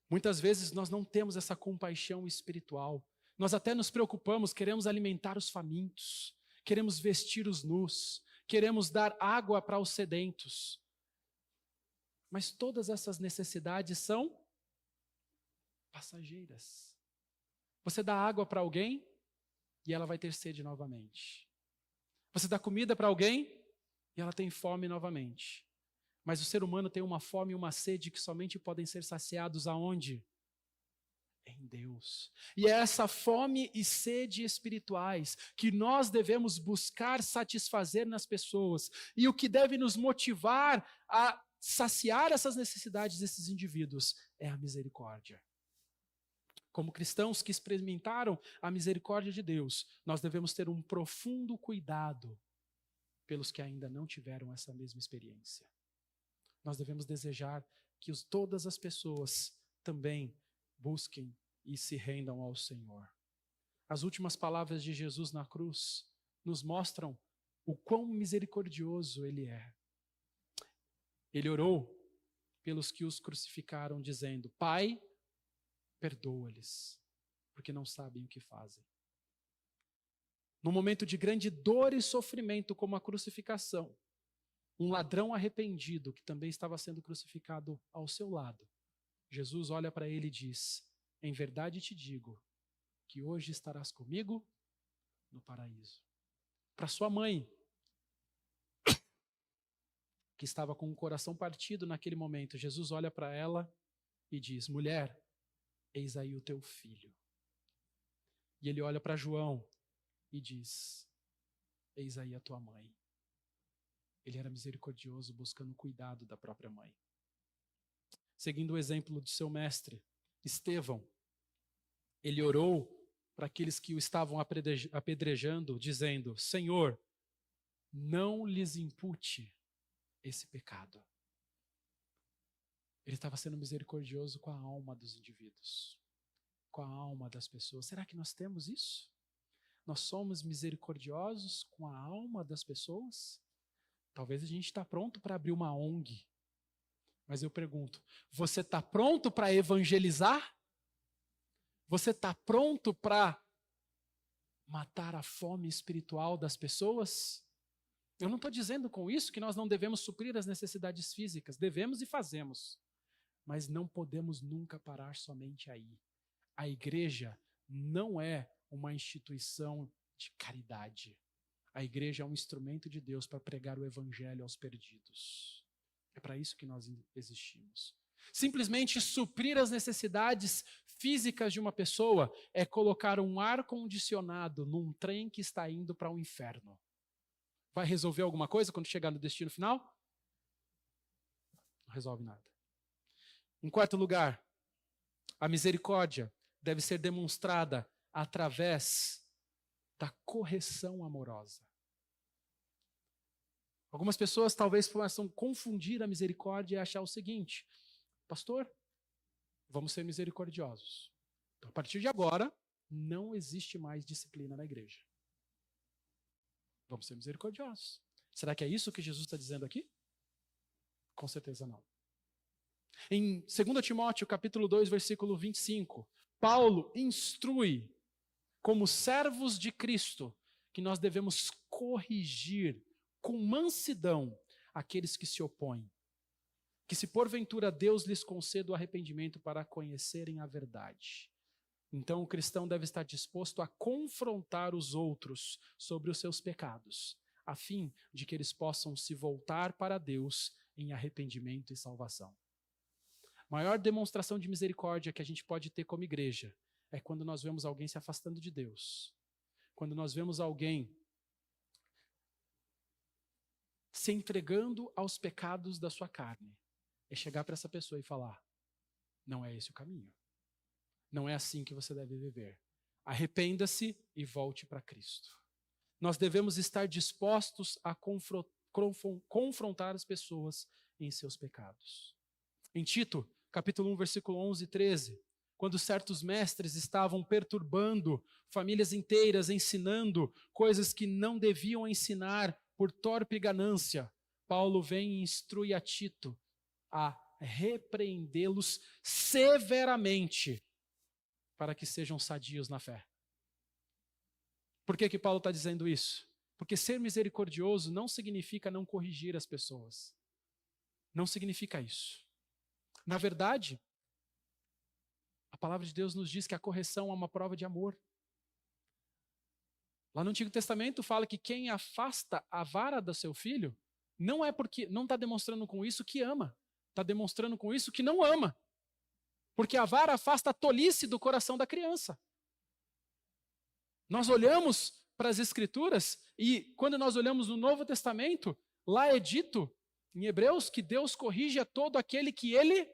Muitas vezes nós não temos essa compaixão espiritual. Nós até nos preocupamos, queremos alimentar os famintos, queremos vestir os nus, queremos dar água para os sedentos. Mas todas essas necessidades são passageiras. Você dá água para alguém e ela vai ter sede novamente. Você dá comida para alguém e ela tem fome novamente. Mas o ser humano tem uma fome e uma sede que somente podem ser saciados aonde? Em Deus. E é essa fome e sede espirituais que nós devemos buscar satisfazer nas pessoas. E o que deve nos motivar a saciar essas necessidades desses indivíduos é a misericórdia. Como cristãos que experimentaram a misericórdia de Deus, nós devemos ter um profundo cuidado pelos que ainda não tiveram essa mesma experiência. Nós devemos desejar que todas as pessoas também busquem e se rendam ao Senhor. As últimas palavras de Jesus na cruz nos mostram o quão misericordioso Ele é. Ele orou pelos que os crucificaram, dizendo: Pai, perdoa-lhes, porque não sabem o que fazem. No momento de grande dor e sofrimento, como a crucificação, um ladrão arrependido, que também estava sendo crucificado ao seu lado, Jesus olha para ele e diz: em verdade te digo, que hoje estarás comigo no paraíso. Para sua mãe, que estava com o coração partido naquele momento, Jesus olha para ela e diz: mulher, eis aí o teu filho. E ele olha para João e diz: eis aí a tua mãe. Ele era misericordioso, buscando o cuidado da própria mãe. Seguindo o exemplo de seu mestre, Estevão, ele orou para aqueles que o estavam apedrejando, dizendo: Senhor, não lhes impute esse pecado. Ele estava sendo misericordioso com a alma dos indivíduos, com a alma das pessoas. Será que nós temos isso? Nós somos misericordiosos com a alma das pessoas? Talvez a gente está pronto para abrir uma ONG. Mas eu pergunto, você está pronto para evangelizar? Você está pronto para matar a fome espiritual das pessoas? Eu não estou dizendo com isso que nós não devemos suprir as necessidades físicas. Devemos e fazemos. Mas não podemos nunca parar somente aí. A igreja não é uma instituição de caridade. A igreja é um instrumento de Deus para pregar o evangelho aos perdidos. É para isso que nós existimos. Simplesmente suprir as necessidades físicas de uma pessoa é colocar um ar-condicionado num trem que está indo para o inferno. Vai resolver alguma coisa quando chegar no destino final? Não resolve nada. Em quarto lugar, a misericórdia deve ser demonstrada através da correção amorosa. Algumas pessoas talvez possam confundir a misericórdia e achar o seguinte: pastor, vamos ser misericordiosos. Então, a partir de agora, não existe mais disciplina na igreja. Vamos ser misericordiosos. Será que é isso que Jesus está dizendo aqui? Com certeza não. Em 2 Timóteo, capítulo 2, versículo 25, Paulo instrui, como servos de Cristo, que nós devemos corrigir com mansidão aqueles que se opõem, que se porventura Deus lhes conceda o arrependimento para conhecerem a verdade. Então o cristão deve estar disposto a confrontar os outros sobre os seus pecados, a fim de que eles possam se voltar para Deus em arrependimento e salvação. A maior demonstração de misericórdia que a gente pode ter como igreja é quando nós vemos alguém se afastando de Deus, quando nós vemos alguém se entregando aos pecados da sua carne. É chegar para essa pessoa e falar: não é esse o caminho. Não é assim que você deve viver. Arrependa-se e volte para Cristo. Nós devemos estar dispostos a confrontar as pessoas em seus pecados. Em Tito, capítulo 1, versículo 11 e 13, quando certos mestres estavam perturbando famílias inteiras, ensinando coisas que não deviam ensinar por torpe ganância, Paulo vem e instrui a Tito a repreendê-los severamente para que sejam sadios na fé. Por que Paulo está dizendo isso? Porque ser misericordioso não significa não corrigir as pessoas. Não significa isso. Na verdade, a palavra de Deus nos diz que a correção é uma prova de amor. Lá no Antigo Testamento fala que quem afasta a vara do seu filho não é porque não está demonstrando com isso que ama, está demonstrando com isso que não ama. Porque a vara afasta a tolice do coração da criança. Nós olhamos para as Escrituras e quando nós olhamos no Novo Testamento, lá é dito em Hebreus que Deus corrige a todo aquele que Ele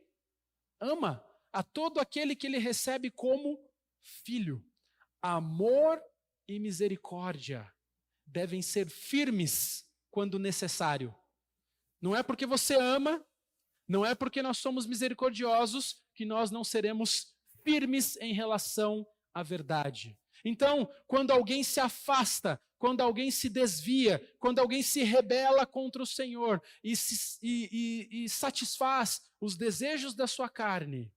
ama, a todo aquele que Ele recebe como filho. Amor e misericórdia devem ser firmes quando necessário. Não é porque você ama, não é porque nós somos misericordiosos que nós não seremos firmes em relação à verdade. Então, quando alguém se afasta, quando alguém se desvia, quando alguém se rebela contra o Senhor e satisfaz os desejos da sua carne,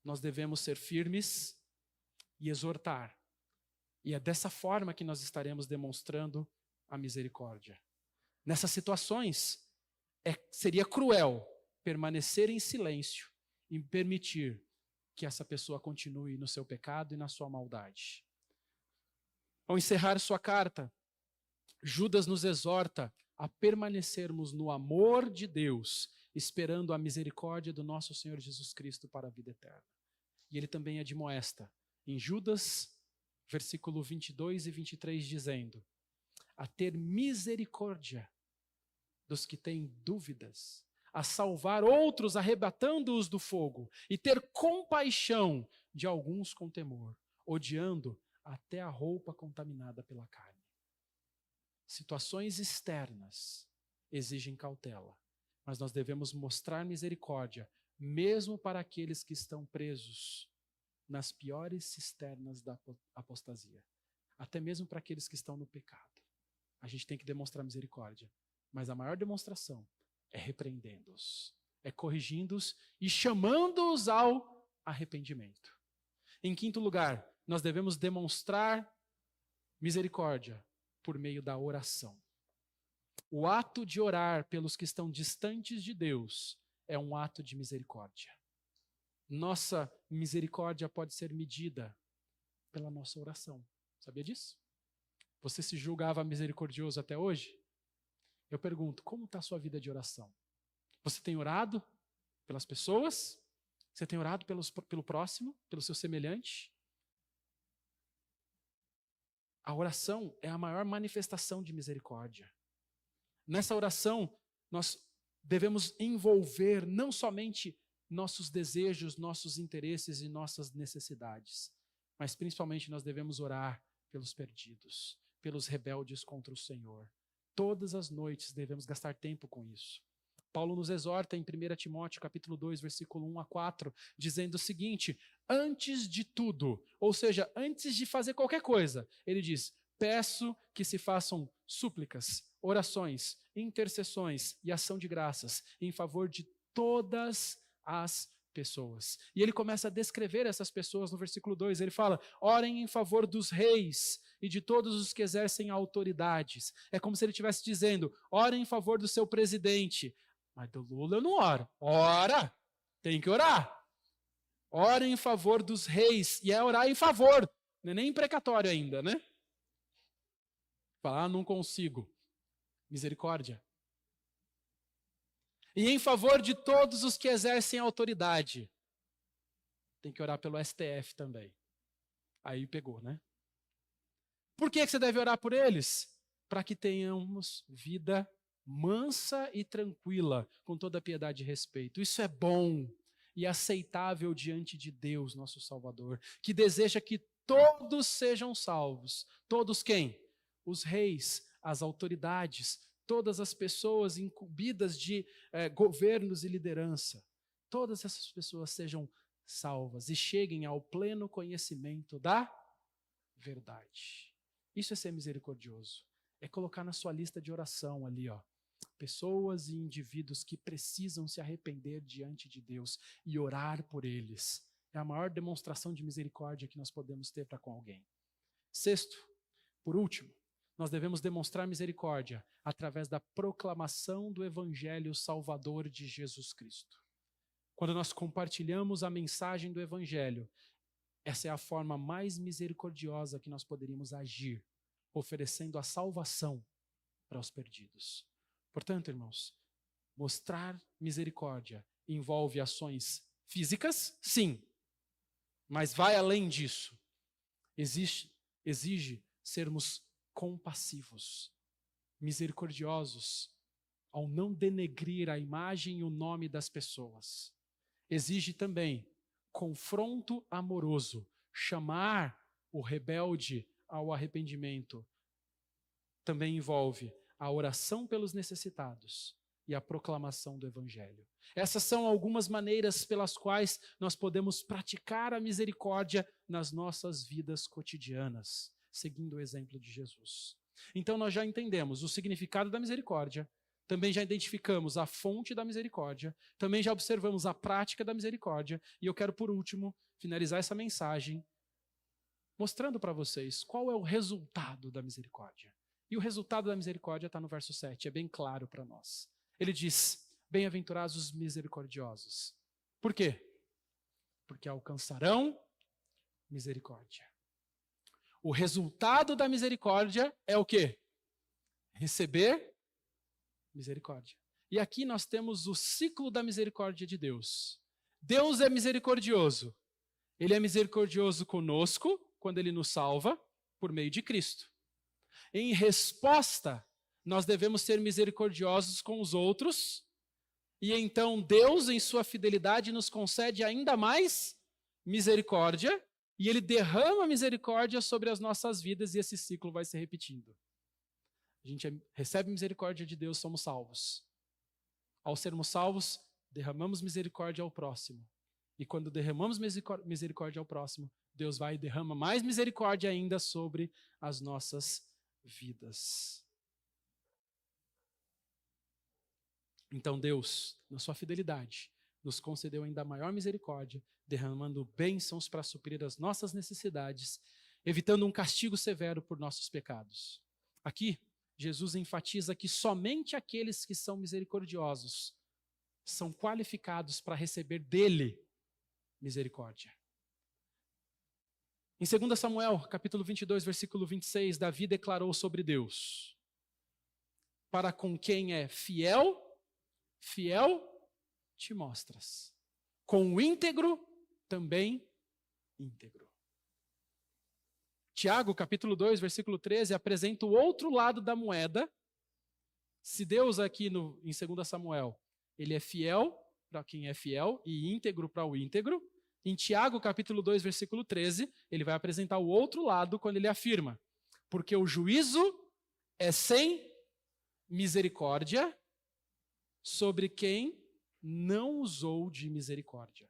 nós devemos ser firmes e exortar. E é dessa forma que nós estaremos demonstrando a misericórdia. Nessas situações, seria cruel permanecer em silêncio e permitir que essa pessoa continue no seu pecado e na sua maldade. Ao encerrar sua carta, Judas nos exorta a permanecermos no amor de Deus, esperando a misericórdia do nosso Senhor Jesus Cristo para a vida eterna. E ele também admoesta em Judas, versículo 22 e 23, dizendo: a ter misericórdia dos que têm dúvidas, a salvar outros arrebatando-os do fogo, e ter compaixão de alguns com temor, odiando até a roupa contaminada pela carne. Situações externas exigem cautela, mas nós devemos mostrar misericórdia, mesmo para aqueles que estão presos nas piores cisternas da apostasia, até mesmo para aqueles que estão no pecado. A gente tem que demonstrar misericórdia, mas a maior demonstração é repreendendo-os, é corrigindo-os e chamando-os ao arrependimento. Em quinto lugar, nós devemos demonstrar misericórdia por meio da oração. O ato de orar pelos que estão distantes de Deus é um ato de misericórdia. Nossa misericórdia pode ser medida pela nossa oração. Sabia disso? Você se julgava misericordioso até hoje? Eu pergunto, como está a sua vida de oração? Você tem orado pelas pessoas? Você tem orado pelo próximo, pelo seu semelhante? A oração é a maior manifestação de misericórdia. Nessa oração, nós devemos envolver não somente nossos desejos, nossos interesses e nossas necessidades, mas principalmente nós devemos orar pelos perdidos, pelos rebeldes contra o Senhor. Todas as noites devemos gastar tempo com isso. Paulo nos exorta em 1 Timóteo capítulo 2, versículo 1 a 4, dizendo o seguinte: antes de tudo, ou seja, antes de fazer qualquer coisa, ele diz: peço que se façam súplicas, orações, intercessões e ação de graças em favor de todas as pessoas. E ele começa a descrever essas pessoas no versículo 2. Ele fala: orem em favor dos reis e de todos os que exercem autoridades. É como se ele estivesse dizendo: orem em favor do seu presidente. Mas do Lula eu não oro. Ora! Tem que orar. Orem em favor dos reis. E é orar em favor. Não é nem imprecatório ainda, né? Falar, não consigo. Misericórdia. E em favor de todos os que exercem autoridade. Tem que orar pelo STF também. Aí pegou, né? Por que você deve orar por eles? Para que tenhamos vida mansa e tranquila, com toda piedade e respeito. Isso é bom e aceitável diante de Deus, nosso Salvador, que deseja que todos sejam salvos. Todos quem? Os reis, as autoridades, todas as pessoas incumbidas de governos e liderança. Todas essas pessoas sejam salvas e cheguem ao pleno conhecimento da verdade. Isso é ser misericordioso. É colocar na sua lista de oração ali, ó, pessoas e indivíduos que precisam se arrepender diante de Deus e orar por eles. É a maior demonstração de misericórdia que nós podemos ter para com alguém. Sexto, por último, nós devemos demonstrar misericórdia através da proclamação do Evangelho Salvador de Jesus Cristo. Quando nós compartilhamos a mensagem do Evangelho, essa é a forma mais misericordiosa que nós poderíamos agir, oferecendo a salvação para os perdidos. Portanto, irmãos, mostrar misericórdia envolve ações físicas, sim, mas vai além disso. Exige sermos compassivos, misericordiosos, ao não denegrir a imagem e o nome das pessoas. Exige também confronto amoroso, chamar o rebelde ao arrependimento. Também envolve a oração pelos necessitados e a proclamação do Evangelho. Essas são algumas maneiras pelas quais nós podemos praticar a misericórdia nas nossas vidas cotidianas, seguindo o exemplo de Jesus. Então nós já entendemos o significado da misericórdia, também já identificamos a fonte da misericórdia, também já observamos a prática da misericórdia, e eu quero, por último, finalizar essa mensagem mostrando para vocês qual é o resultado da misericórdia. E o resultado da misericórdia está no verso 7, é bem claro para nós. Ele diz: bem-aventurados os misericordiosos. Por quê? Porque alcançarão misericórdia. O resultado da misericórdia é o quê? Receber misericórdia. E aqui nós temos o ciclo da misericórdia de Deus. Deus é misericordioso. Ele é misericordioso conosco, quando Ele nos salva, por meio de Cristo. Em resposta, nós devemos ser misericordiosos com os outros, e então Deus, em sua fidelidade, nos concede ainda mais misericórdia, e Ele derrama misericórdia sobre as nossas vidas, e esse ciclo vai se repetindo. A gente recebe misericórdia de Deus, somos salvos. Ao sermos salvos, derramamos misericórdia ao próximo. E quando derramamos misericórdia ao próximo, Deus vai e derrama mais misericórdia ainda sobre as nossas vidas. Então Deus, na sua fidelidade, nos concedeu ainda maior misericórdia, derramando bênçãos para suprir as nossas necessidades, evitando um castigo severo por nossos pecados. Aqui, Jesus enfatiza que somente aqueles que são misericordiosos são qualificados para receber dele misericórdia. Em 2 Samuel, capítulo 22, versículo 26, Davi declarou sobre Deus: para com quem é fiel, fiel te mostras. Com o íntegro, também íntegro. Tiago, capítulo 2, versículo 13, apresenta o outro lado da moeda. Se Deus aqui em 2 Samuel, ele é fiel para quem é fiel e íntegro para o íntegro, em Tiago, capítulo 2, versículo 13, ele vai apresentar o outro lado quando ele afirma: porque o juízo é sem misericórdia sobre quem não usou de misericórdia.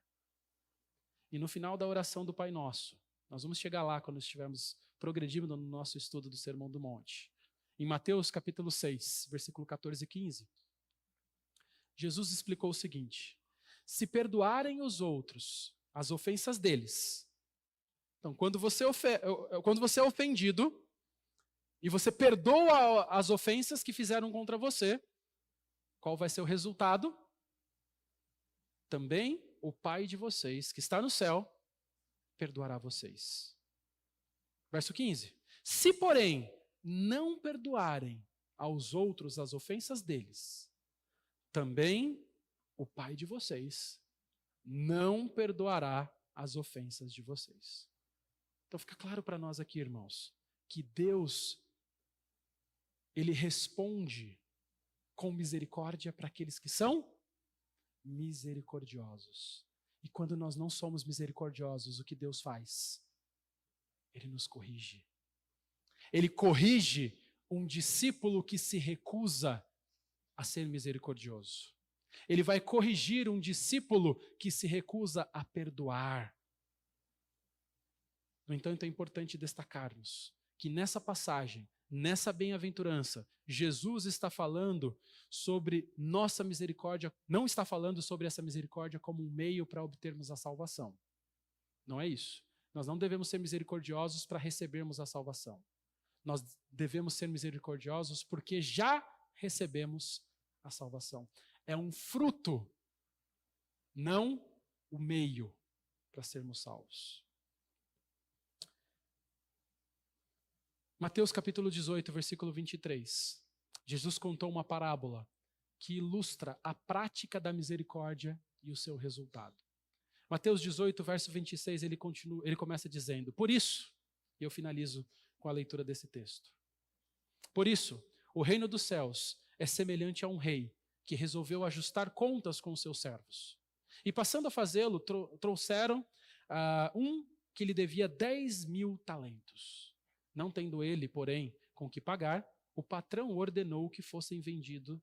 E no final da oração do Pai Nosso, nós vamos chegar lá quando estivermos progredindo no nosso estudo do Sermão do Monte. Em Mateus capítulo 6, versículo 14 e 15, Jesus explicou o seguinte: se perdoarem os outros as ofensas deles. Então, quando você é ofendido e você perdoa as ofensas que fizeram contra você, qual vai ser o resultado? Também o Pai de vocês, que está no céu, perdoará vocês. Verso 15. Se, porém, não perdoarem aos outros as ofensas deles, também o Pai de vocês não perdoará as ofensas de vocês. Então fica claro para nós aqui, irmãos, que Deus, Ele responde com misericórdia para aqueles que são misericordiosos. E quando nós não somos misericordiosos, o que Deus faz? Ele nos corrige. Ele corrige um discípulo que se recusa a ser misericordioso. Ele vai corrigir um discípulo que se recusa a perdoar. No entanto, é importante destacarmos que nessa passagem, nessa bem-aventurança, Jesus está falando sobre nossa misericórdia, não está falando sobre essa misericórdia como um meio para obtermos a salvação. Não é isso. Nós não devemos ser misericordiosos para recebermos a salvação. Nós devemos ser misericordiosos porque já recebemos a salvação. É um fruto, não o meio para sermos salvos. Mateus capítulo 18, versículo 23. Jesus contou uma parábola que ilustra a prática da misericórdia e o seu resultado. Mateus 18, verso 26, ele começa dizendo: por isso, e eu finalizo com a leitura desse texto. Por isso, o reino dos céus é semelhante a um rei que resolveu ajustar contas com os seus servos. E passando a fazê-lo, trouxeram um que lhe devia 10.000 talentos. Não tendo ele, porém, com que pagar, o patrão ordenou que fossem vendidos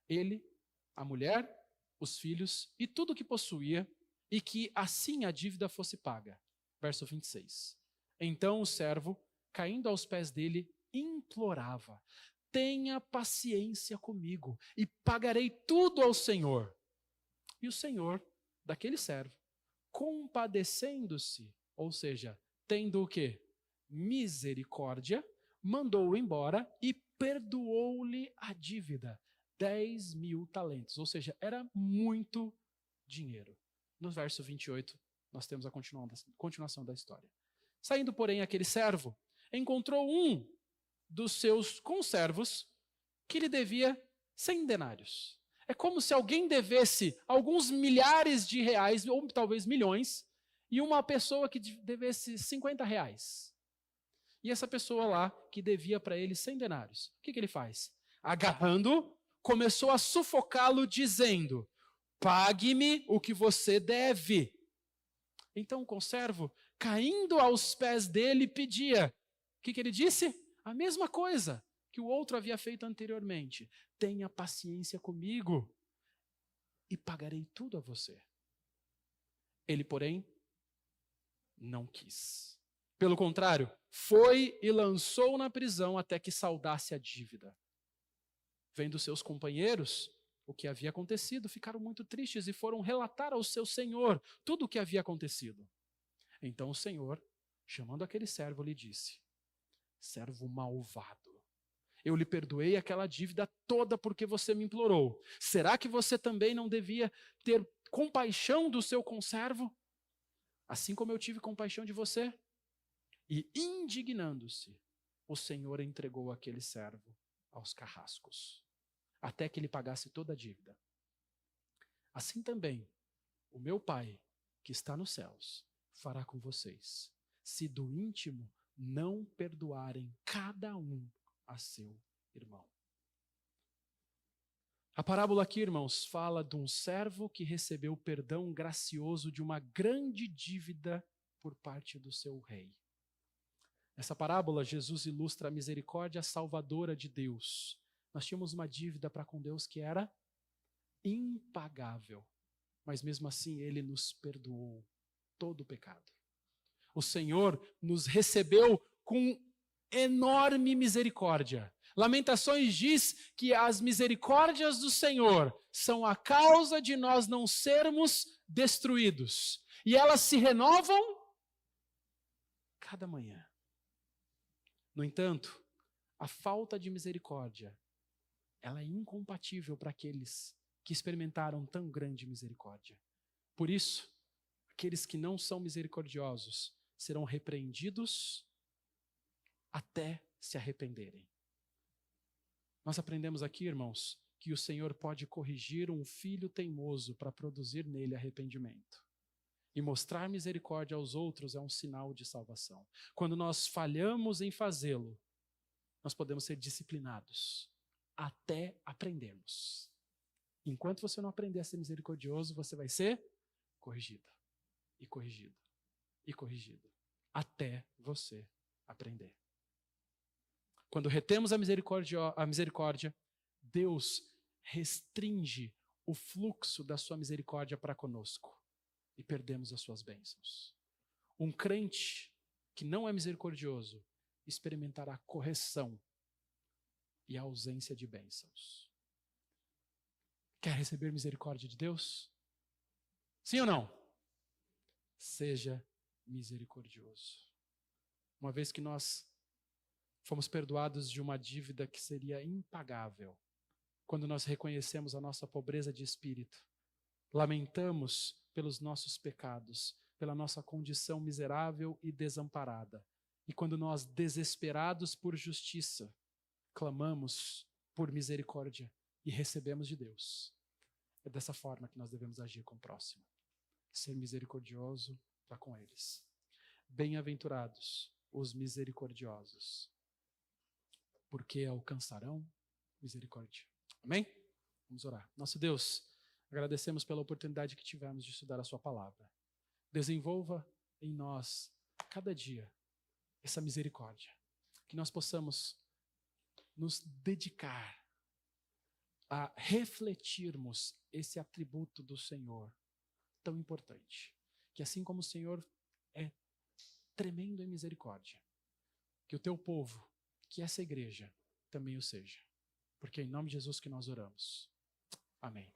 ele, a mulher, os filhos e tudo o que possuía, e que assim a dívida fosse paga. Verso 26. Então o servo, caindo aos pés dele, implorava: tenha paciência comigo e pagarei tudo ao Senhor. E o Senhor daquele servo, compadecendo-se, ou seja, tendo o quê? Misericórdia, mandou-o embora e perdoou-lhe a dívida, 10.000 talentos, ou seja, era muito dinheiro. No verso 28, nós temos a continuação da história. Saindo, porém, aquele servo, encontrou um dos seus conservos que lhe devia 100 denários. É como se alguém devesse alguns milhares de reais, ou talvez milhões, e uma pessoa que devesse 50 reais. E essa pessoa lá, que devia para ele 100 denários, o que ele faz? Agarrando, começou a sufocá-lo, dizendo: pague-me o que você deve. Então o conservo, caindo aos pés dele, pedia. O que ele disse? A mesma coisa que o outro havia feito anteriormente: tenha paciência comigo e pagarei tudo a você. Ele, porém, não quis. Pelo contrário, foi e lançou na prisão até que saldasse a dívida. Vendo seus companheiros o que havia acontecido, ficaram muito tristes e foram relatar ao seu senhor tudo o que havia acontecido. Então o senhor, chamando aquele servo, lhe disse: servo malvado, eu lhe perdoei aquela dívida toda porque você me implorou. Será que você também não devia ter compaixão do seu conservo, assim como eu tive compaixão de você? E indignando-se, o Senhor entregou aquele servo aos carrascos, até que ele pagasse toda a dívida. Assim também, o meu Pai, que está nos céus, fará com vocês, se do íntimo não perdoarem cada um a seu irmão. A parábola aqui, irmãos, fala de um servo que recebeu perdão gracioso de uma grande dívida por parte do seu rei. Nessa parábola, Jesus ilustra a misericórdia salvadora de Deus. Nós tínhamos uma dívida para com Deus que era impagável, mas mesmo assim Ele nos perdoou todo o pecado. O Senhor nos recebeu com enorme misericórdia. Lamentações diz que as misericórdias do Senhor são a causa de nós não sermos destruídos. E elas se renovam cada manhã. No entanto, a falta de misericórdia, ela é incompatível para aqueles que experimentaram tão grande misericórdia. Por isso, aqueles que não são misericordiosos serão repreendidos até se arrependerem. Nós aprendemos aqui, irmãos, que o Senhor pode corrigir um filho teimoso para produzir nele arrependimento. E mostrar misericórdia aos outros é um sinal de salvação. Quando nós falhamos em fazê-lo, nós podemos ser disciplinados até aprendermos. Enquanto você não aprender a ser misericordioso, você vai ser corrigido, e corrigido, e corrigido, até você aprender. Quando retemos a misericórdia, Deus restringe o fluxo da sua misericórdia para conosco e perdemos as suas bênçãos. Um crente que não é misericordioso experimentará correção e a ausência de bênçãos. Quer receber misericórdia de Deus? Sim ou não? Seja misericordioso. Uma vez que nós fomos perdoados de uma dívida que seria impagável, quando nós reconhecemos a nossa pobreza de espírito, lamentamos pelos nossos pecados, pela nossa condição miserável e desamparada. E quando nós, desesperados por justiça, clamamos por misericórdia e recebemos de Deus. É dessa forma que nós devemos agir com o próximo. Ser misericordioso para com eles. Bem-aventurados os misericordiosos, porque alcançarão misericórdia. Amém? Vamos orar. Nosso Deus, agradecemos pela oportunidade que tivemos de estudar a sua palavra. Desenvolva em nós, cada dia, essa misericórdia. Que nós possamos nos dedicar a refletirmos esse atributo do Senhor tão importante. Que assim como o Senhor é tremendo em misericórdia, que o teu povo, que essa igreja, também o seja. Porque é em nome de Jesus que nós oramos. Amém.